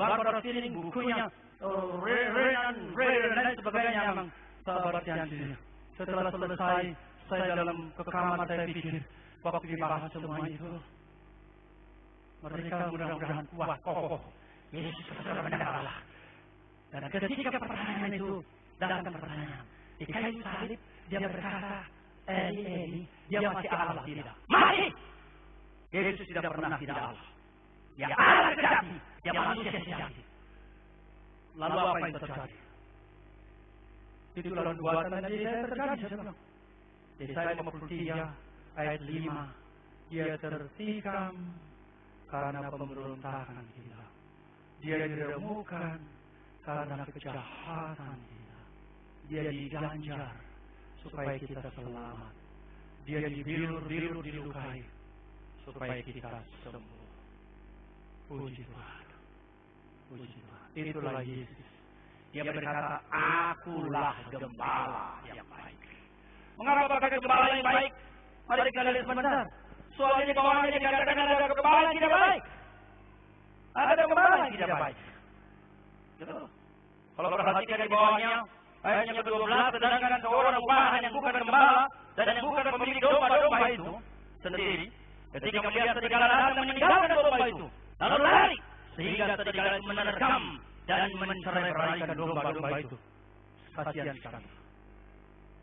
Barbara Stiling, bukunya Renan dan sebagainya memang sahabat yang sini. Setelah selesai, saya dalam kamar saya pikir, waktu dibahas semua itu, mereka mudah-mudahan kuat, kokoh. Yesus benar-benar Allah. Dan ketika pertanyaan itu datang pertanyaan, di kayu salib dia berkata, Eli, Eli, dia masih Allah tidak? Masih! Yesus tidak pernah tidak Allah. Dia Allah sejati, dia manusia sejati. Lalu apa yang terjadi? Itu lalu buatan dari saya terjadi. Yesaya 53 ayat 5, dia tertikam karena pemberontakan kita. Dia diremukkan karena kejahatan kita. Dia diganjar supaya kita selamat. Dia dibilur-bilur, dilukai supaya kita sembuh. Puji Tuhan. Puji Tuhan. Itulah Yesus. Dia berkata, akulah gembala yang baik. Mengapa pakai gembala yang baik? Mari kita lihat sebentar. Soalnya di bawahnya dikatakan ada gembala yang tidak baik. Ada gembala yang tidak baik. Betul. Kalau perhatikan di bawahnya, ayat yang ke-12, sedangkan seorang bahan yang bukan gembala dan yang bukan pemilik domba-domba itu sendiri, ketika melihat serigala datang meninggalkan domba itu, lalu lari, sehingga serigala itu menerkam dan mencerai-beraikan domba-domba itu. Kasihan sekali.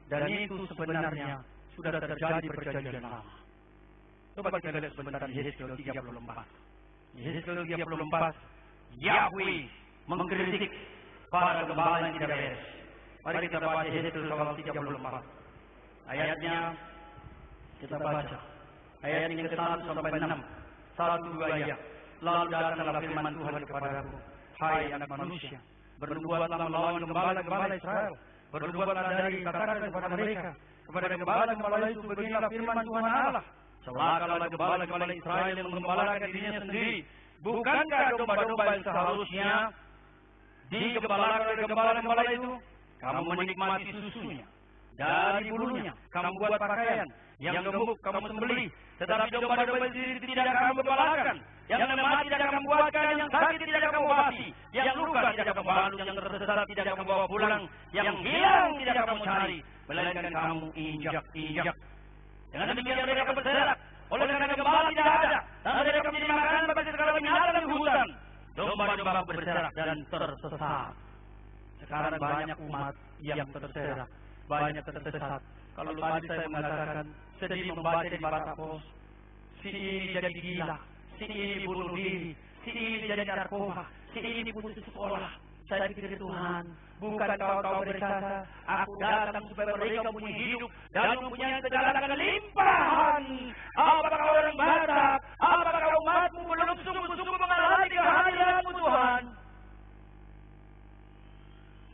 Dan itu sebenarnya sudah terjadi perjanjian lama. Coba kita lihat sebentar Yesaya 34. Yesaya 34, Yahweh mengkritik para gembala yang tidak beres. Mari kita baca Yesaya 34. Ayatnya kita baca. Ayat yang ke-1 sampai 6. 1-2 ayat. Lalu datanglah firman Tuhan kepadaku, hai anak manusia, bernubuatlah melawan gembala-gembala Israel. Bernubuatlah dari katakan kepada mereka, kepada gembala-gembala itu, beginilah firman Tuhan Allah. Celakalah gembala-gembala Israel yang menggembalakan dirinya sendiri. Bukankah domba-domba yang seharusnya digembalakan oleh gembala-gembala itu? Kamu menikmati susunya, dari bulunya kamu buat pakaian, yang gemuk kamu sembelih, tetapi domba-domba itu tidak kamu gembalakan. Yang lemah tidak kamu buatkan, yang sakit tidak kamu obati, yang luka tidak kamu balut, yang tersesat tidak kamu bawa pulang, yang hilang tidak kamu cari, melainkan kamu injak-injak. Dengan demikian mereka berserak, oleh karena gembala tidak ada, dan mereka menjadi makanan bagi segala binatang di hutan. Domba-domba berserak dan tersesat. Sekarang banyak umat yang terserak, banyak tersesat. Kalau tadi saya mengatakan sedih membaca di Batak Pos, si ini jadi gila, si ini bunuh diri, si ini jadi narkoba, si ini putus sekolah. Saya pikir Tuhan, bukan kau berkata, aku datang supaya mereka punya hidup dan mempunyai segala kelimpahan. Apakah orang Batak, apakah umatmu belum sungguh-sungguh mengalami kehadiran-Mu Tuhan?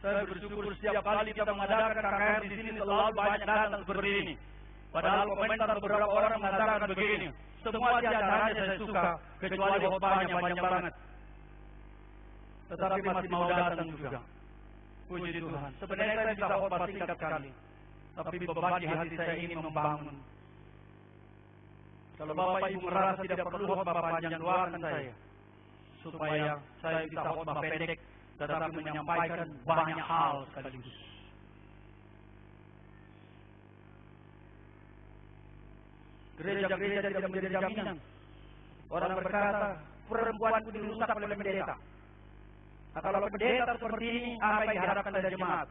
Saya bersyukur setiap kali kita mengadakan KKR di sini selalu banyak datang seperti ini. Padahal komentar beberapa orang mengatakan begini, semua di acaranya saya suka, kecuali khotbahnya banyak banget. Tetapi masih mau datang juga. Puji Tuhan. Sebenarnya saya bisa khotbah singkat sekali, tapi beban di hati saya ini membangun. Kalau Bapak Ibu merasa tidak perlu khotbah panjang, doakan saya supaya saya bisa khotbah pendek, tetapi menyampaikan banyak hal sekaligus. Gereja-gereja tidak menjadi jaminan. Orang berkata, perempuanku dirusak oleh pendeta. Nah, kalau pendeta seperti ini, apa yang diharapkan dari jemaat?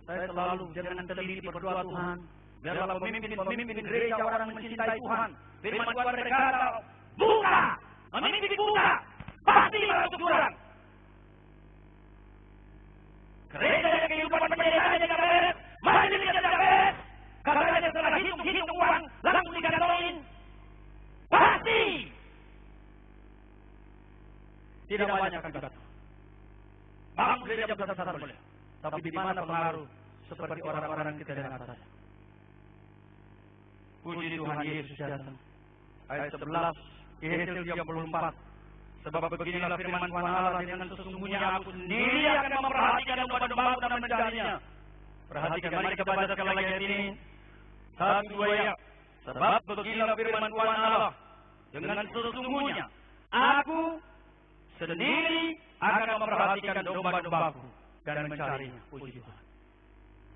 Saya selalu jangan teliti berdoa Tuhan. Biarlah pemimpin gereja orang mencintai Tuhan. Firman Tuhan berkata, buka, memimpin buka, pasti masuk jurang. Gereja yang kehidupan pendeta tidak beres, majelis tidak beres. Katanya setelah hitung uang, langsung dikantongin. Pasti tidak banyak akan datang. Bangun gereja besar-besar boleh, tapi di mana pengaruh seperti orang-orang kita dengan atas. Puji Tuhan, Yesus datang. Ayat 11, Yesaya 34. Sebab beginilah firman Tuhan Allah, dengan sesungguhnya aku sendiri akan memperhatikan domba-dombaku dan menjaganya. Perhatikan, mari kita baca sekali lagi ayat ini. 1, 2 ya. Sebab beginilah firman Tuhan Allah, dengan sesungguhnya aku sendiri akan memperhatikan domba-dombaku dan mencarinya. Puji Tuhan.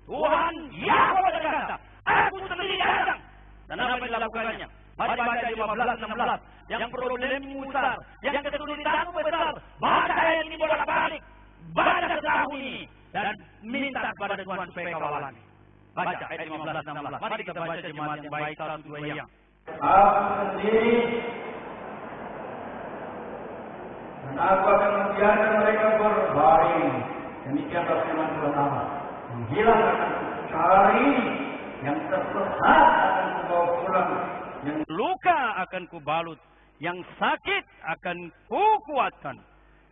Tuhan Yahweh berkata, aku sendiri datang. Dan apa yang dilakukannya? Mari baca 15-16. Yang problemmu besar, yang kesulitanmu besar. Baca ayat ini bolak-balik. Baca setahun ini. Dan minta kepada Tuhan supaya kawalannya. Baca ayat 15-16. Mari kita baca jemaat yang baik. 1, 2 ya. Aku sendiri, dan aku akan membiarkan mereka berbaring. Demikianlah firman Tuhan Allah. Menghilangkan cari yang tersesat akan kubawa pulang, yang luka akan kubalut, yang sakit akan kukuatkan,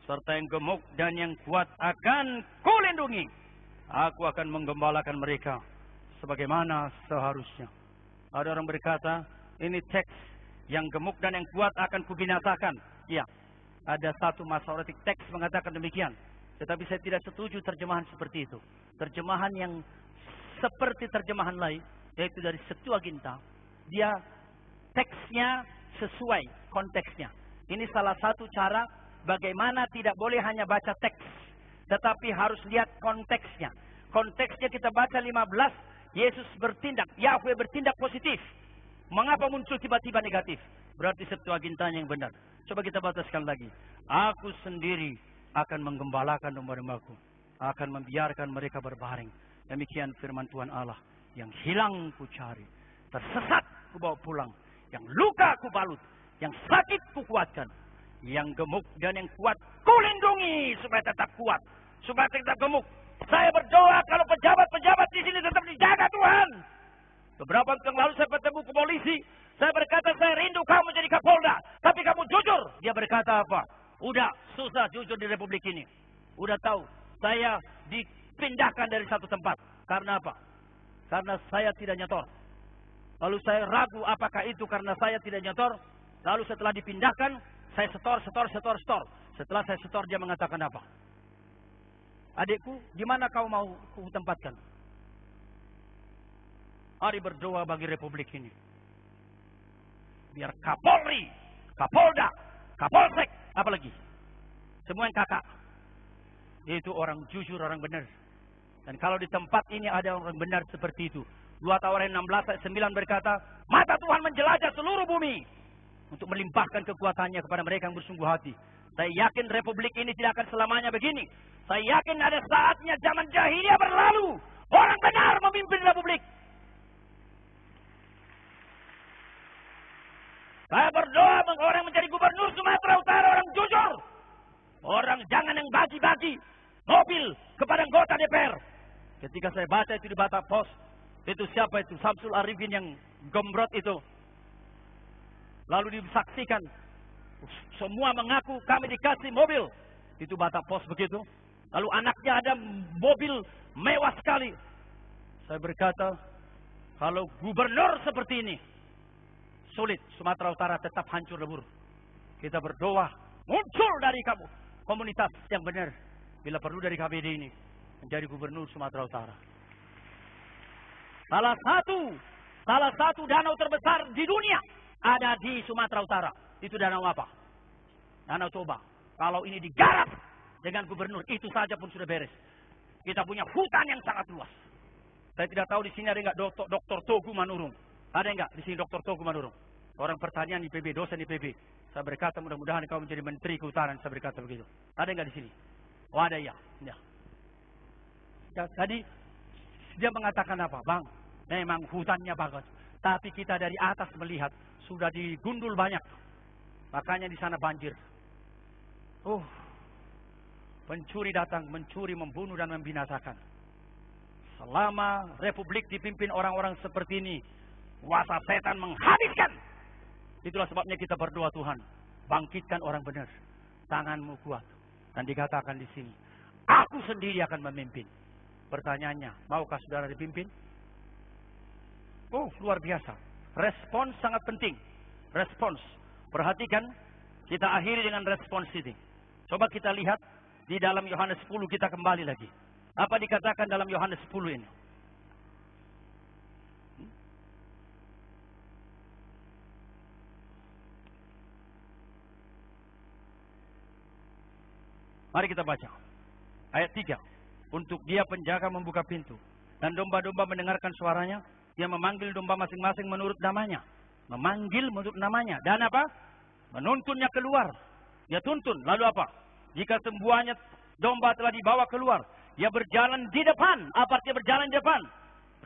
serta yang gemuk dan yang kuat akan kulindungi. Aku akan menggembalakan mereka sebagaimana seharusnya. Ada orang berkata, ini teks yang gemuk dan yang kuat akan kubinasakan. Ya, ada satu masoretik teks mengatakan demikian. Tetapi saya tidak setuju terjemahan seperti itu. Terjemahan yang seperti terjemahan lain, yaitu dari Septuaginta, dia teksnya sesuai konteksnya. Ini salah satu cara bagaimana tidak boleh hanya baca teks, tetapi harus lihat konteksnya. Konteksnya kita baca 15, Yesus bertindak, Yahweh bertindak positif. Mengapa muncul tiba-tiba negatif? Berarti Septuagintanya yang benar. Coba kita baca sekali lagi. Aku sendiri akan menggembalakan domba-dombaku, akan membiarkan mereka berbaring. Demikian firman Tuhan Allah. Yang hilang ku cari, tersesat ku bawa pulang, yang luka ku balut, yang sakit ku kuatkan, yang gemuk dan yang kuat ku lindungi supaya tetap kuat, supaya tetap gemuk. Saya berdoa kalau pejabat-pejabat di sini tetap dijaga Tuhan. Beberapa waktu yang lalu saya bertemu ke polisi, saya berkata saya rindu kamu jadi Kapolda, tapi kamu jujur. Dia berkata apa? Udah susah jujur di Republik ini. Udah tahu saya dipindahkan dari satu tempat. Karena apa? Karena saya tidak nyetor. Lalu saya ragu apakah itu karena saya tidak nyetor. Lalu setelah dipindahkan, saya setor. Setelah saya setor, dia mengatakan apa? Adikku, di mana kau mau kutempatkan? Mari berdoa bagi Republik ini. Biar Kapolri, Kapolda, Kapolsek, apalagi semua yang kakak. Itu orang jujur, orang benar. Dan kalau di tempat ini ada orang benar seperti itu. 2 Tawarin 16 ayat 9 berkata, mata Tuhan menjelajah seluruh bumi untuk melimpahkan kekuatannya kepada mereka yang bersungguh hati. Saya yakin Republik ini tidak akan selamanya begini. Saya yakin ada saatnya zaman jahiliyah berlalu. Orang benar memimpin Republik. Saya berdoa orang menjadi gubernur Sumatera Utara orang jujur. Orang jangan yang bagi-bagi mobil kepada anggota DPR. Ketika saya baca itu di Batak Pos, itu siapa itu? Samsul Arifin yang gembrot itu. Lalu disaksikan. Semua mengaku kami dikasih mobil. Itu Batak Pos begitu. Lalu anaknya ada mobil mewah sekali. Saya berkata, kalau gubernur seperti ini, sulit Sumatera Utara tetap hancur lebur. Kita berdoa, muncul dari kamu komunitas yang benar. Bila perlu dari KBD ini, menjadi gubernur Sumatera Utara. Salah satu danau terbesar di dunia ada di Sumatera Utara. Itu danau apa? Danau Toba. Kalau ini digarap dengan gubernur, itu saja pun sudah beres. Kita punya hutan yang sangat luas. Saya tidak tahu di sini ada enggak Dr. Togu Manurung. Ada enggak di sini Dr. Togu Manurung? Orang pertanian IPB, dosen IPB. Saya berkata mudah-mudahan kau menjadi menteri kehutanan. Saya berkata begitu. Ada enggak di sini? Oh ada ya. Tadi dia mengatakan apa? Bang, memang hutannya bagus. Tapi kita dari atas melihat sudah digundul banyak. Makanya di sana banjir. Pencuri datang, mencuri, membunuh dan membinasakan. Selama republik dipimpin orang-orang seperti ini, kuasa setan menghabiskan. Itulah sebabnya kita berdoa, Tuhan, bangkitkan orang benar. Tanganmu kuat. Dan dikatakan di sini, aku sendiri akan memimpin. Pertanyaannya, maukah saudara dipimpin? Luar biasa. Respons sangat penting. Respons. Perhatikan, kita akhiri dengan respons ini. Coba kita lihat di dalam Yohanes 10, kita kembali lagi. Apa dikatakan dalam Yohanes 10 ini? Mari kita baca. Ayat 3. Untuk dia penjaga membuka pintu. Dan domba-domba mendengarkan suaranya. Dia memanggil domba masing-masing menurut namanya. Memanggil menurut namanya. Dan apa? Menuntunnya keluar. Dia tuntun. Lalu apa? Jika sembuhnya domba telah dibawa keluar. Dia berjalan di depan. Apa artinya berjalan di depan?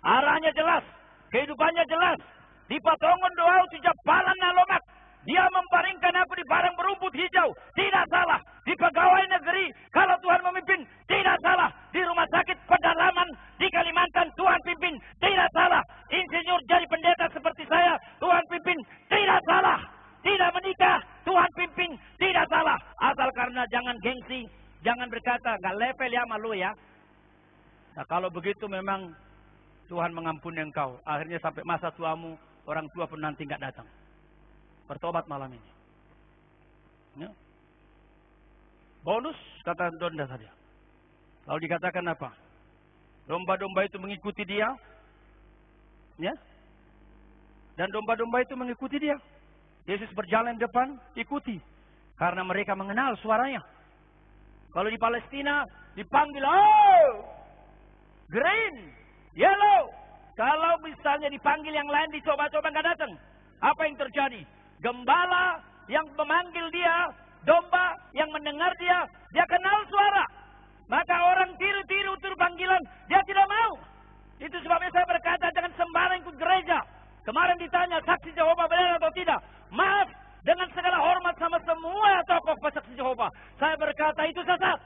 Arahnya jelas. Kehidupannya jelas. Di patongon doa sejak balan nalomak. Dia memparingkan aku di padang berumput hijau. Tidak salah. Di pegawai negeri. Kalau Tuhan memimpin. Tidak salah. Di rumah sakit pedalaman. Di Kalimantan. Tuhan pimpin. Tidak salah. Insinyur jadi pendeta seperti saya. Tuhan pimpin. Tidak salah. Tidak menikah. Tuhan pimpin. Tidak salah. Asal karena jangan gengsi. Jangan berkata. Gak level ya malu ya. Nah kalau begitu memang Tuhan mengampuni engkau. Akhirnya sampai masa tuamu. Orang tua pun nanti gak datang. Bertobat malam ini. Ya. Bonus kata Donda tadi. Lalu dikatakan apa? Domba-domba itu mengikuti dia. Ya. Dan domba-domba itu mengikuti dia. Yesus berjalan depan, ikuti. Karena mereka mengenal suaranya. Kalau di Palestina dipanggil, green, yellow. Kalau misalnya dipanggil yang lain dicoba-coba nggak datang. Apa yang terjadi? Gembala yang memanggil dia, domba yang mendengar dia kenal suara. Maka orang tiru-tiru panggilan, dia tidak mau. Itu sebabnya saya berkata jangan sembarang ikut gereja. Kemarin ditanya saksi Jehovah benar atau tidak. Maaf, dengan segala hormat sama semua tokoh saksi Jehovah. Saya berkata itu sesat.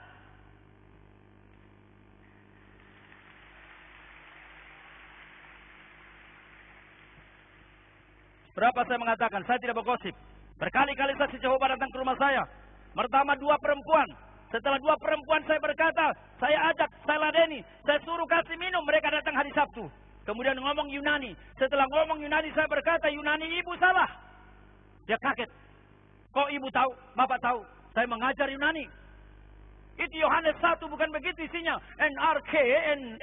Berapa saya mengatakan, saya tidak bergosip. Berkali-kali saksi Jehovah datang ke rumah saya. Pertama 2 perempuan. Setelah 2 perempuan saya berkata, saya ajak, saya ladeni. Saya suruh kasih minum, mereka datang hari Sabtu. Kemudian ngomong Yunani. Setelah ngomong Yunani saya berkata, Yunani ibu salah. Dia kaget. Kok ibu tahu? Bapak tahu? Saya mengajar Yunani. Itu Yohanes 1 bukan begitu isinya. NRK,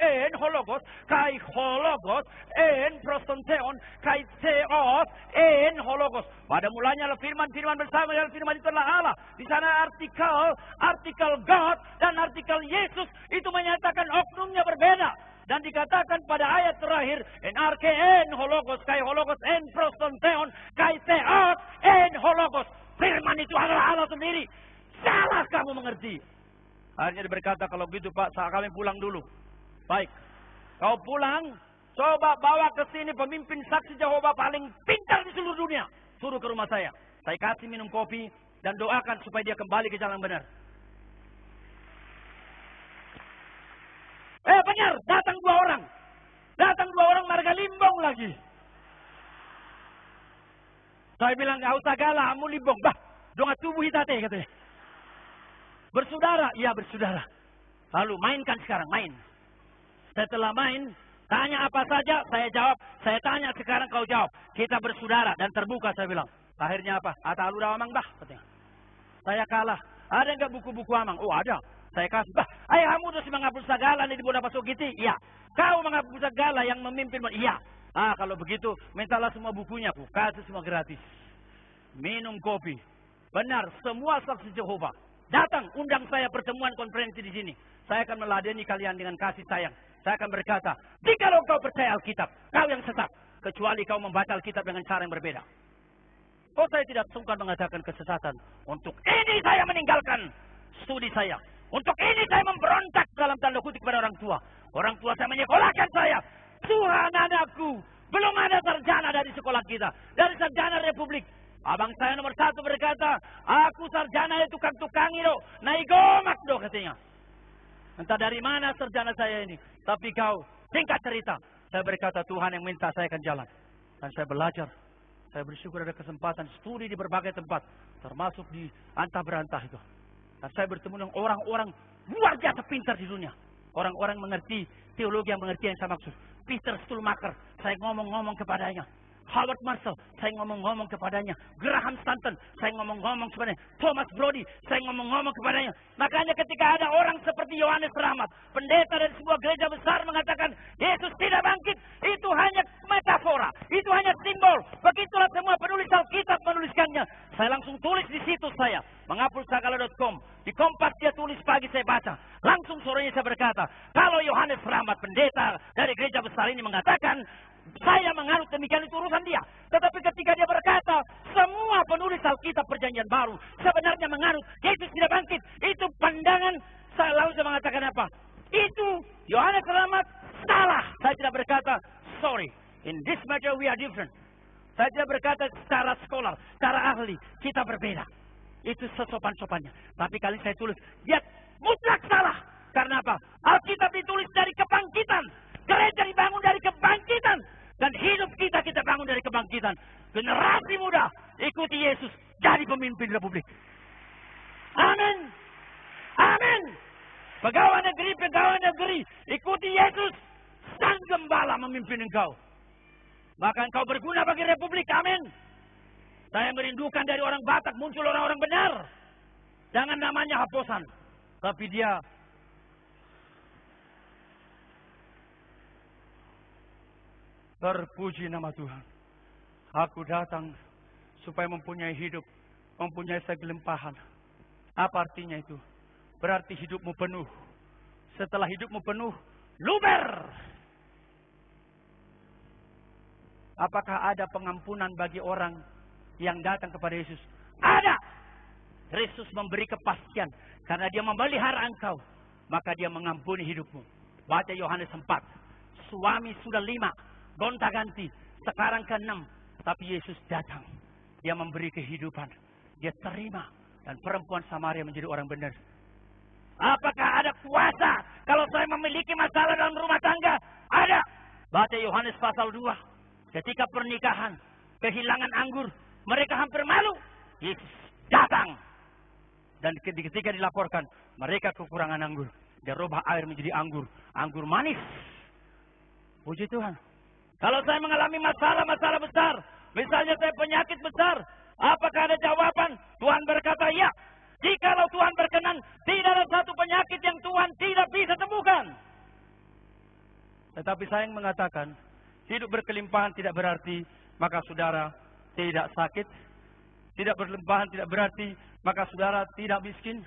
en hologos, kai hologos, en prostonteon, kai theos, en hologos. Pada mulanya adalah firman bersama dan firman itu adalah Allah. Di sana artikel God dan artikel Yesus itu menyatakan oknumnya berbeda. Dan dikatakan pada ayat terakhir, NRK, en hologos, kai hologos, en prostonteon, kai theos, en hologos. Firman itu adalah Allah sendiri. Salah kamu mengerti. Akhirnya dia berkata, kalau begitu Pak, kami pulang dulu. Baik. Kau pulang, coba bawa ke sini pemimpin saksi Jehovah paling pintar di seluruh dunia. Suruh ke rumah saya. Saya kasih minum kopi dan doakan supaya dia kembali ke jalan benar. Benar, datang 2 orang. Datang 2 orang marga limbong lagi. Saya bilang, gak usah galah, kamu limbong. Bah, dongat tubuh hitate katanya. Bersaudara, iya bersaudara. Lalu mainkan sekarang, main. Setelah main, tanya apa saja, saya jawab. Saya tanya sekarang, kau jawab. Kita bersaudara dan terbuka, saya bilang. Akhirnya apa? Ata lu dah amang bah, katanya. Saya kalah. Ada enggak buku-buku amang? Oh ada. Saya kasih. Bah, ayah kamu terus menghapus segala nih di boda pasogiti? Iya. Kau menghapus segala yang memimpin? Iya. Ah, kalau begitu, mintalah semua bukunya. Aku kasih semua gratis. Minum kopi. Benar, semua saksi Jehovah. Datang, undang saya pertemuan konferensi di sini. Saya akan meladeni kalian dengan kasih sayang. Saya akan berkata, jikalau kau percaya Alkitab, kau yang sesat. Kecuali kau membaca Alkitab dengan cara yang berbeda. Oh, saya tidak sungkan mengatakan kesesatan. Untuk ini saya meninggalkan studi saya. Untuk ini saya memberontak dalam tanda kutip kepada orang tua. Orang tua saya menyekolahkan saya. Tuhan anakku, belum ada sarjana dari sekolah kita. Dari sarjana Republik. Abang saya nomor 1 berkata, aku sarjana itu tukang itu. Naik gomak do katanya. Entah dari mana sarjana saya ini. Tapi kau, singkat cerita. Saya berkata, Tuhan yang minta saya akan jalan. Dan saya belajar. Saya bersyukur ada kesempatan studi di berbagai tempat. Termasuk di antah berantah itu. Dan saya bertemu dengan orang-orang luar biasa pintar di dunia. Orang-orang mengerti teologi yang mengerti yang saya maksud. Peter Stuhlmacher, saya ngomong-ngomong kepadanya. Howard Marshall, saya ngomong-ngomong kepadanya. Graham Stanton, saya ngomong-ngomong kepadanya. Thomas Brody, saya ngomong-ngomong kepadanya. Makanya ketika ada orang seperti Yohanes Rahmat, pendeta dari sebuah gereja besar mengatakan, Yesus tidak bangkit, itu hanya metafora, itu hanya simbol. Begitulah semua penulis Alkitab menuliskannya. Saya langsung tulis di situs saya, menghapusagala.com. Di Kompas dia tulis, pagi saya baca. Langsung sorenya saya berkata, kalau Yohanes Rahmat, pendeta dari gereja besar ini mengatakan, saya menganut demikian, itu urusan dia. Tetapi ketika dia berkata, semua penulis Alkitab Perjanjian Baru sebenarnya menganut Yesus tidak bangkit. Itu pandangan, saya langsung mengatakan apa? Itu Yohanes Rahmat salah. Saya tidak berkata, sorry, in this matter we are different. Saya tidak berkata secara sekolah, secara ahli, kita berbeda. Itu sesopan-sopannya. Tapi kali saya tulis, dia mutlak salah. Karena apa? Alkitab ditulis dari kebangkitan. Gereja dibangun dari kebangkitan. Dan hidup kita bangun dari kebangkitan. Generasi muda, ikuti Yesus. Jadi pemimpin Republik. Amin. Amin. Pegawai negeri, ikuti Yesus. Sang gembala memimpin engkau. Maka engkau berguna bagi Republik. Amin. Saya merindukan dari orang Batak muncul orang-orang benar. Jangan namanya haposan. Tapi dia terpuji nama Tuhan. Aku datang supaya mempunyai hidup, mempunyai segelimpahan. Apa artinya itu? Berarti hidupmu penuh. Setelah hidupmu penuh, luber. Apakah ada pengampunan bagi orang yang datang kepada Yesus? Ada. Kristus memberi kepastian. Karena dia memelihara engkau, maka dia mengampuni hidupmu. Baca Yohanes 4. Suami sudah 5. Gonta-ganti, sekarang ke-6. Tapi Yesus datang. Dia memberi kehidupan. Dia terima. Dan perempuan Samaria menjadi orang benar. Apakah ada kuasa kalau saya memiliki masalah dalam rumah tangga? Ada. Baca Yohanes pasal 2. Ketika pernikahan, kehilangan anggur, mereka hampir malu. Yesus datang. Dan ketika dilaporkan, mereka kekurangan anggur. Dia rubah air menjadi anggur. Anggur manis. Puji Tuhan. Kalau saya mengalami masalah-masalah besar, misalnya saya penyakit besar, apakah ada jawaban? Tuhan berkata, ya. Jikalau Tuhan berkenan, tidak ada satu penyakit yang Tuhan tidak bisa sembuhkan. Tetapi saya yang mengatakan, hidup berkelimpahan tidak berarti maka saudara tidak sakit. Tidak berkelimpahan tidak berarti maka saudara tidak miskin.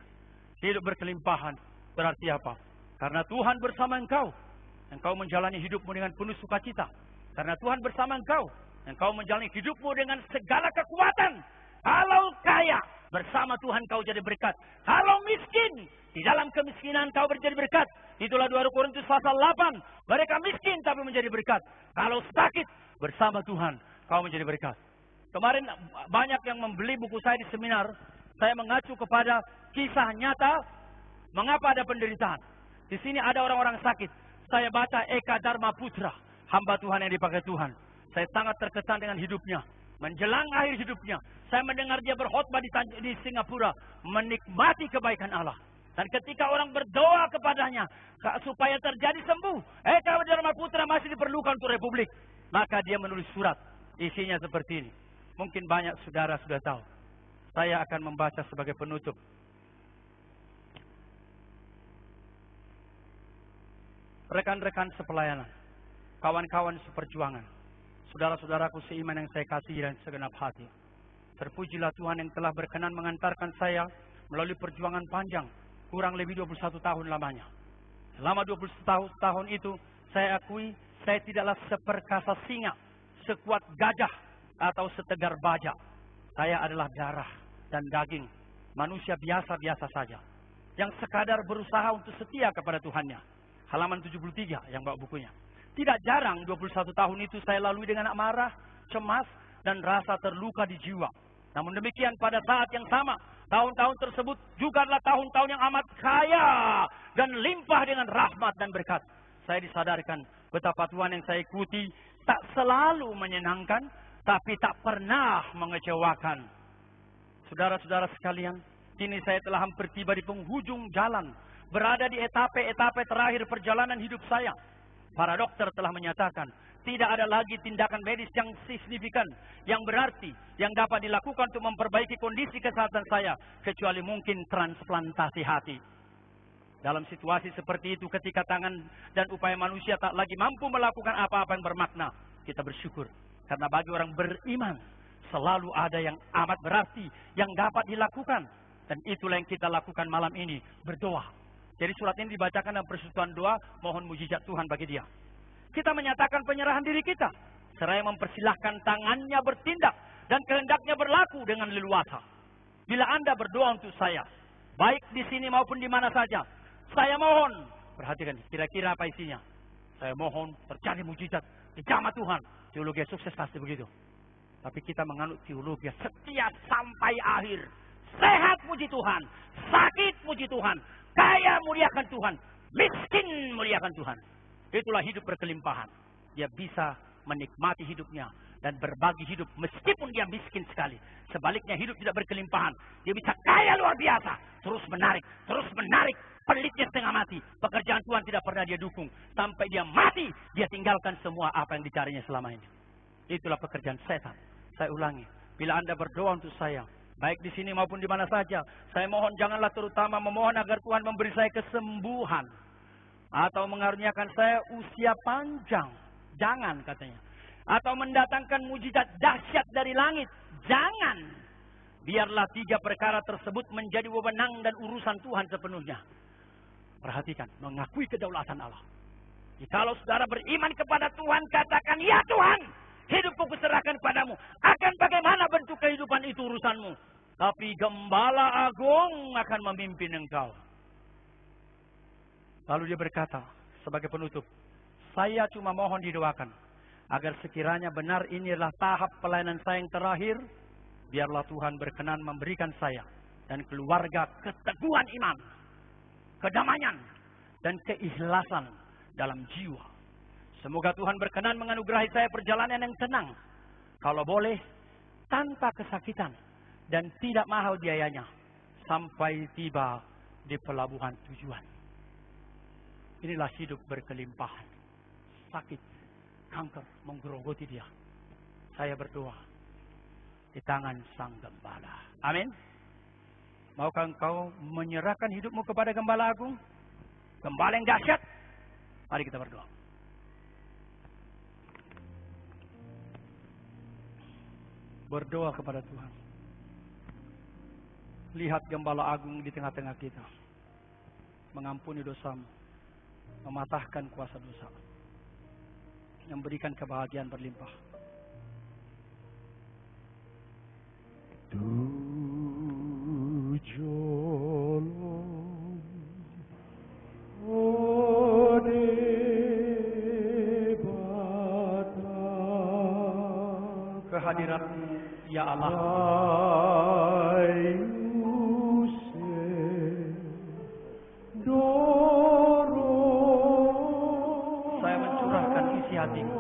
Hidup berkelimpahan berarti apa? Karena Tuhan bersama engkau. Engkau menjalani hidupmu dengan penuh sukacita. Karena Tuhan bersama engkau. Engkau menjalani hidupmu dengan segala kekuatan. Kalau kaya, bersama Tuhan kau jadi berkat. Kalau miskin, di dalam kemiskinan kau menjadi berkat. Itulah 2 Korintus pasal 8. Mereka miskin tapi menjadi berkat. Kalau sakit, bersama Tuhan kau menjadi berkat. Kemarin banyak yang membeli buku saya di seminar. Saya mengacu kepada kisah nyata. Mengapa ada penderitaan. Di sini ada orang-orang sakit. Saya baca Eka Dharma Putra. Hamba Tuhan yang dipakai Tuhan. Saya sangat terkesan dengan hidupnya. Menjelang akhir hidupnya, saya mendengar dia berkhotbah di Singapura. Menikmati kebaikan Allah. Dan ketika orang berdoa kepadanya supaya terjadi sembuh, Eka Dharma Putra masih diperlukan untuk republik. Maka dia menulis surat, isinya seperti ini. Mungkin banyak saudara sudah tahu. Saya akan membaca sebagai penutup. Rekan-rekan sepelayanan, kawan-kawan seperjuangan, saudara-saudaraku seiman yang saya kasihi dan segenap hati. Terpujilah Tuhan yang telah berkenan mengantarkan saya melalui perjuangan panjang, kurang lebih 21 tahun lamanya. Selama 21 tahun itu, saya akui saya tidaklah seperkasa singa, sekuat gajah, atau setegar baja. Saya adalah darah dan daging, manusia biasa-biasa saja, yang sekadar berusaha untuk setia kepada Tuhannya. Halaman 73 yang bawa bukunya. Tidak jarang 21 tahun itu saya lalui dengan amarah, cemas, dan rasa terluka di jiwa. Namun demikian pada saat yang sama, tahun-tahun tersebut juga adalah tahun-tahun yang amat kaya dan limpah dengan rahmat dan berkat. Saya disadarkan betapa Tuhan yang saya ikuti tak selalu menyenangkan, tapi tak pernah mengecewakan. Saudara-saudara sekalian, kini saya telah hampir tiba di penghujung jalan, berada di etape-etape terakhir perjalanan hidup saya. Para dokter telah menyatakan, tidak ada lagi tindakan medis yang signifikan, yang berarti, yang dapat dilakukan untuk memperbaiki kondisi kesehatan saya, kecuali mungkin transplantasi hati. Dalam situasi seperti itu, ketika tangan dan upaya manusia tak lagi mampu melakukan apa-apa yang bermakna, kita bersyukur. Karena bagi orang beriman, selalu ada yang amat berarti, yang dapat dilakukan. Dan itulah yang kita lakukan malam ini, berdoa. Jadi surat ini dibacakan dalam persekutuan doa, mohon mujizat Tuhan bagi dia. Kita menyatakan penyerahan diri kita, seraya mempersilahkan tangannya bertindak, dan kehendaknya berlaku dengan leluasa. Bila Anda berdoa untuk saya, baik di sini maupun di mana saja, saya mohon, perhatikan kira-kira apa isinya. Saya mohon terjadi mujizat di jamaah Tuhan. Teologi sukses pasti begitu. Tapi kita menganut teologi setia sampai akhir. Sehat puji Tuhan, sakit puji Tuhan, kaya muliakan Tuhan, miskin muliakan Tuhan. Itulah hidup berkelimpahan. Dia bisa menikmati hidupnya dan berbagi hidup meskipun dia miskin sekali. Sebaliknya hidup tidak berkelimpahan. Dia bisa kaya luar biasa. Terus menarik. Pelitnya setengah mati. Pekerjaan Tuhan tidak pernah dia dukung. Sampai dia mati, dia tinggalkan semua apa yang dicarinya selama ini. Itulah pekerjaan setan. Saya ulangi. Bila Anda berdoa untuk saya, baik di sini maupun di mana saja, saya mohon janganlah terutama memohon agar Tuhan memberi saya kesembuhan atau mengaruniakan saya usia panjang. Jangan katanya. Atau mendatangkan mujizat dahsyat dari langit. Jangan. Biarlah 3 perkara tersebut menjadi wewenang dan urusan Tuhan sepenuhnya. Perhatikan, mengakui kedaulatan Allah. Jikalau saudara beriman kepada Tuhan, katakan, ya Tuhan, hidupku kuserahkan padamu. Akan bagaimana bentuk kehidupan itu urusanmu. Tapi Gembala Agung akan memimpin engkau. Lalu dia berkata sebagai penutup, saya cuma mohon didoakan agar sekiranya benar ini adalah tahap pelayanan saya yang terakhir. Biarlah Tuhan berkenan memberikan saya dan keluarga keteguhan iman, kedamaian, dan keikhlasan dalam jiwa. Semoga Tuhan berkenan menganugerahi saya perjalanan yang tenang. Kalau boleh, tanpa kesakitan dan tidak mahal biayanya. Sampai tiba di pelabuhan tujuan. Inilah hidup berkelimpahan. Sakit, kanker menggerogoti dia. Saya berdoa di tangan Sang Gembala. Amin. Maukah engkau menyerahkan hidupmu kepada Gembala Agung? Gembala yang dahsyat? Mari kita berdoa. Berdoa kepada Tuhan. Lihat Gembala Agung di tengah-tengah kita. Mengampuni dosamu. Mematahkan kuasa dosa. Memberikan kebahagiaan berlimpah. Kehadiran-Mu ya Allah. Saya mencurahkan isi hatiku.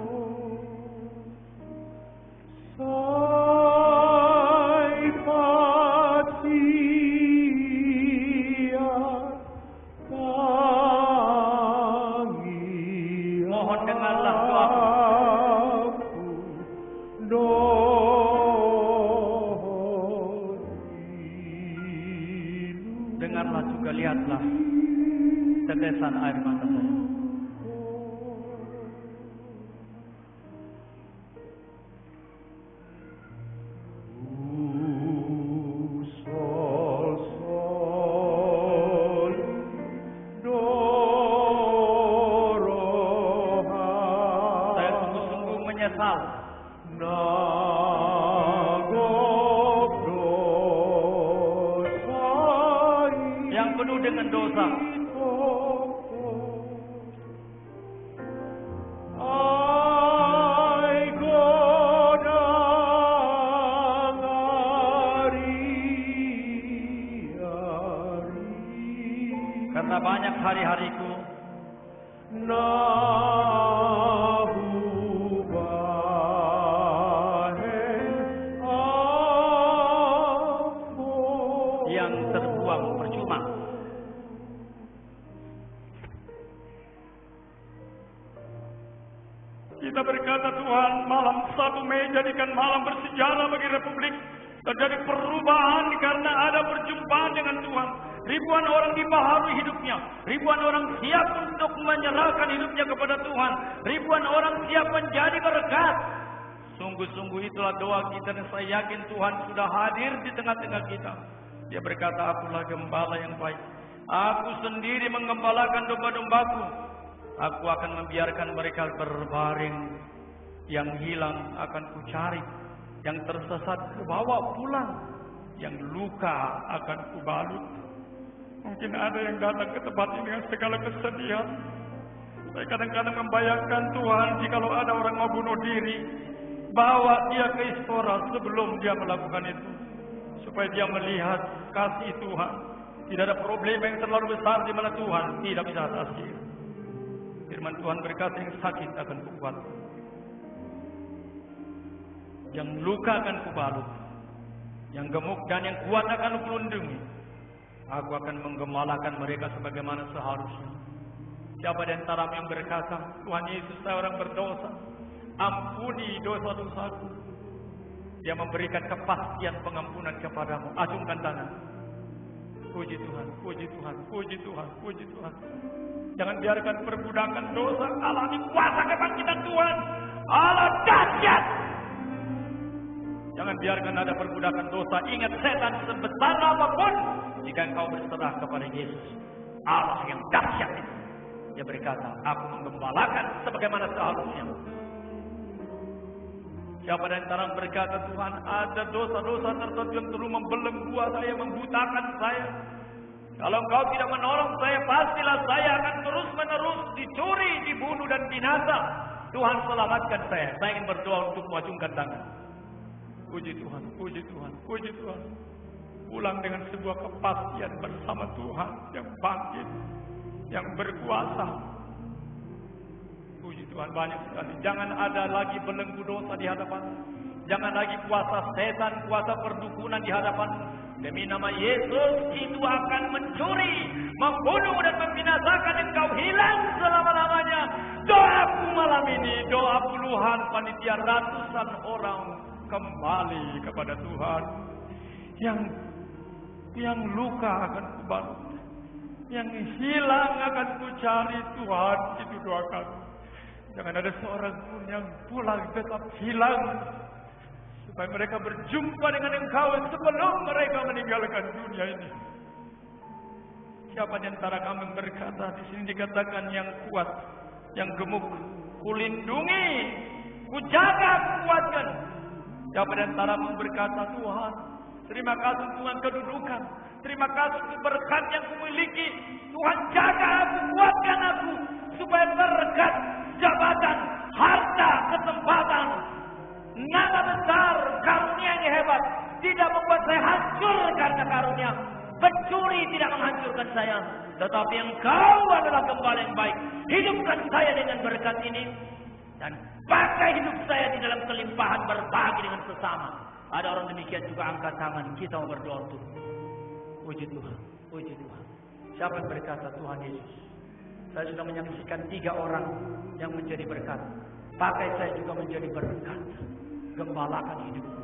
air mata saya. Saya sungguh-sungguh menyesal. Yang penuh dengan dosa. Karena banyak hari-hariku yang terbuang percuma. Kita berkata Tuhan, malam 1 Mei jadikan malam bersejarah bagi Republik. Terjadi perubahan karena ada perjumpaan dengan Tuhan. Ribuan orang dibaharui hidupnya. Ribuan orang siap untuk menyerahkan hidupnya kepada Tuhan. Ribuan orang siap menjadi berkat. Sungguh-sungguh itulah doa kita dan saya yakin Tuhan sudah hadir di tengah-tengah kita. Dia berkata, akulah gembala yang baik. Aku sendiri menggembalakan domba-dombaku. Aku akan membiarkan mereka berbaring. Yang hilang akan kucari. Yang tersesat kubawa pulang. Yang luka akan kubalut. Mungkin ada yang datang ke tempat ini dengan segala kesedihan. Saya kadang-kadang membayangkan Tuhan, jikalau ada orang mau bunuh diri, bawa dia ke istora sebelum dia melakukan itu. Supaya dia melihat kasih Tuhan. Tidak ada problem yang terlalu besar di mana Tuhan tidak bisa atasi. Firman Tuhan berkata, yang sakit akan kukuat. Yang luka akan kubalut. Yang gemuk dan yang kuat akan kulindungi. Aku akan menggembalakan mereka sebagaimana seharusnya. Siapa di antaramu yang berkata, Tuhan Yesus, saya orang berdosa, ampuni dosa-dosaku. Dia memberikan kepastian pengampunan kepadamu. Acungkan tangan. Puji Tuhan, puji Tuhan, puji Tuhan, puji Tuhan. Jangan biarkan perbudakan dosa alami kuasa kebangkitan Tuhan. Allah dahsyat. Jangan biarkan ada perbudakan dosa. Ingat, setan sebesar apapun, jika engkau berserah kepada Yesus, Allah yang dahsyat itu. Dia berkata, aku menggembalakan sebagaimana seharusnya. Siapa di antara berkata, Tuhan, ada dosa-dosa tertentu yang terus membelenggu saya, membutakan saya. Kalau engkau tidak menolong saya, pastilah saya akan terus-menerus dicuri, dibunuh dan binasa. Tuhan, selamatkan saya. Saya ingin berdoa untuk mengacungkan tangan. Puji Tuhan, puji Tuhan, puji Tuhan. Pulang dengan sebuah kepastian bersama Tuhan yang bangkit, yang berkuasa. Puji Tuhan, banyak sekali. Jangan ada lagi belenggu dosa di hadapan. Jangan lagi kuasa setan, kuasa perdukunan di hadapan. Demi nama Yesus, itu akan mencuri, membunuh dan membinasakan. Engkau hilang selama-lamanya. Doaku malam ini, doa puluhan panitia, ratusan orang kembali kepada Tuhan. Yang luka akan kubalut, yang hilang akan kucari. Tuhan, itu doa kami. Jangan ada seorang pun yang pulang tetap hilang, supaya mereka berjumpa dengan Engkau sebelum mereka meninggalkan dunia ini. Siapa di antara kami berkata, di sini dikatakan yang kuat, yang gemuk, kulindungi, kujaga, kuatkan. Siapa di antara berkata, Tuhan, terima kasih Tuhan kedudukan, terima kasih untuk berkat yang kumiliki. Tuhan, jaga aku, kuatkan aku, supaya berkat, jabatan, harta, kesempatan, nama besar, karunia yang hebat tidak membuat saya hancur karena karunia. Pencuri tidak menghancurkan saya, tetapi Engkau adalah gembala yang baik. Hidupkan saya dengan berkat ini, dan pakai hidup saya di dalam kelimpahan, berbagi dengan sesama. Ada orang demikian juga, angkat tangan, kita mau berdoa untuk. Puji Tuhan, puji Tuhan. Siapa yang berkata, Tuhan Yesus, saya sudah menyaksikan 3 orang yang menjadi berkat. Pakai saya juga menjadi berkat. Gembalakan hidupku.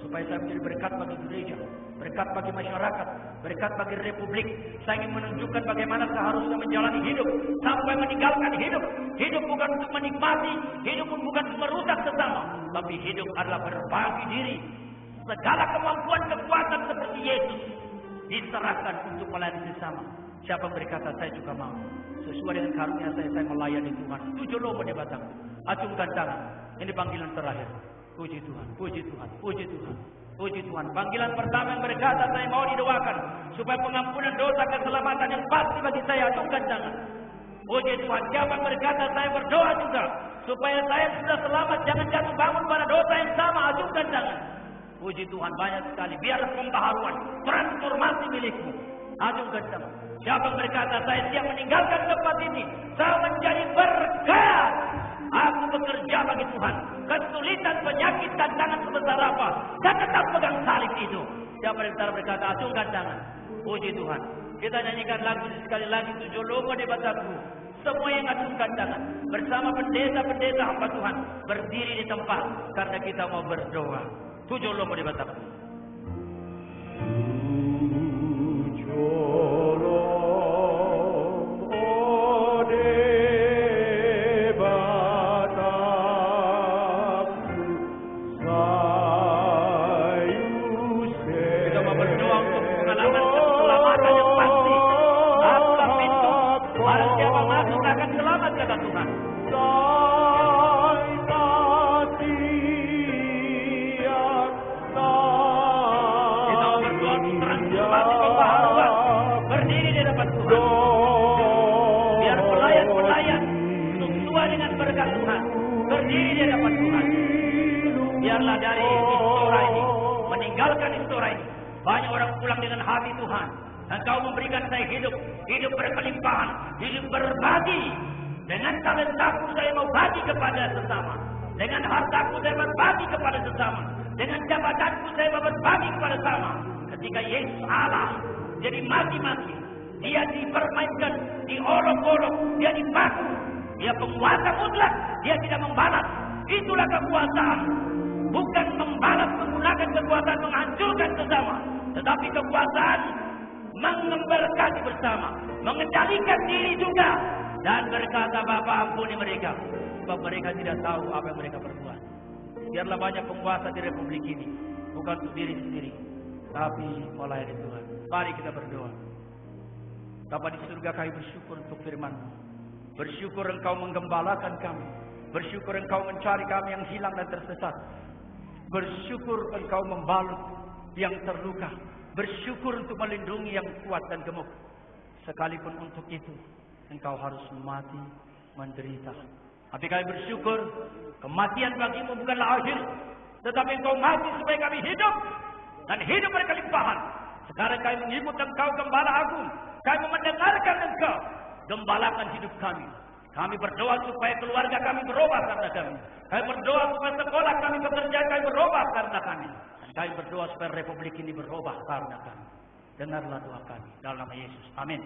supaya saya menjadi berkat bagi gereja, berkat bagi masyarakat, berkat bagi republik. Saya ingin menunjukkan bagaimana seharusnya menjalani hidup sampai meninggalkan hidup. Hidup bukan untuk menikmati, hidup pun bukan untuk merusak sesama, tapi hidup adalah berbagi diri. Segala kemampuan kekuatan seperti Yesus diserahkan untuk melayani sesama. Siapa berkata saya juga mau, sesuai dengan karunia saya melayani Tuhan. 7 loba di batang, acungkan tangan. Ini panggilan terakhir. Puji Tuhan, puji Tuhan, puji Tuhan, puji Tuhan. Panggilan pertama yang berkata saya mau didoakan supaya pengampunan dosa, keselamatan yang pasti bagi saya. Acungkan tangan. Puji Tuhan. Siapa yang berkata saya berdoa juga supaya saya sudah selamat, jangan jatuh bangun pada dosa yang sama. Acungkan tangan. Puji Tuhan, banyak sekali. Biarlah pembaharuan, transformasi milikmu. Acungkan tangan. Siapa yang berkata saya siap meninggalkan tempat ini, saya menjadi berkat. Aku bekerja bagi Tuhan. Kesulitan, penyakit, tantangan sebesar apa, saya tetap pegang salib itu. Siapa yang berkata acungkan tangan. Puji Tuhan. Kita nyanyikan lagu sekali lagi, 7 loba di batangku. Semua yang acungkan tangan bersama pendeta-pendeta hamba Tuhan berdiri di tempat karena kita mau berdoa. 7 loba di batangku. Biarlah dari istora ini, meninggalkan istora ini, banyak orang pulang dengan hati Tuhan. Engkau memberikan saya hidup, hidup berkelimpahan, hidup berbagi. Dengan talentaku saya mau bagi kepada sesama. Dengan hartaku saya berbagi kepada sesama. Dengan jabatanku saya mau berbagi kepada sesama. Ketika Yesus Allah, dia dimaki-maki, dia dipermainkan, diolok-olok, dia dipaku, dia penguasa mutlak, dia tidak membalas. Itulah kekuasaan. Bukan membalas menggunakan kekuasaan menghancurkan sesama, tetapi kekuasaan memberkati bersama, mengendalikan diri juga, dan berkata Bapa ampuni mereka, sebab mereka tidak tahu apa yang mereka perbuat. Biarlah banyak penguasa di republik ini, bukan untuk diri sendiri, tapi melayani Tuhan. Mari kita berdoa. Bapa di surga, kami bersyukur untuk firman-Mu. Bersyukur Engkau menggembalakan kami. Bersyukur Engkau mencari kami yang hilang dan tersesat. Bersyukur Engkau membalut yang terluka. Bersyukur untuk melindungi yang kuat dan gemuk. Sekalipun untuk itu Engkau harus mati, menderita. Tapi kami bersyukur kematian bagimu bukanlah akhir, tetapi Engkau mati supaya kami hidup, dan hidup berkelimpahan. Sekarang kami mengikut Engkau, Gembala Agung. Kami mendengarkan Engkau, gembalakan hidup kami. Kami berdoa supaya keluarga kami berubah karena kami. Kami berdoa supaya sekolah kami, pekerjaan kami berubah karena kami. Dan kami berdoa supaya republik ini berubah karena kami. Dengarlah doa kami dalam nama Yesus. Amin.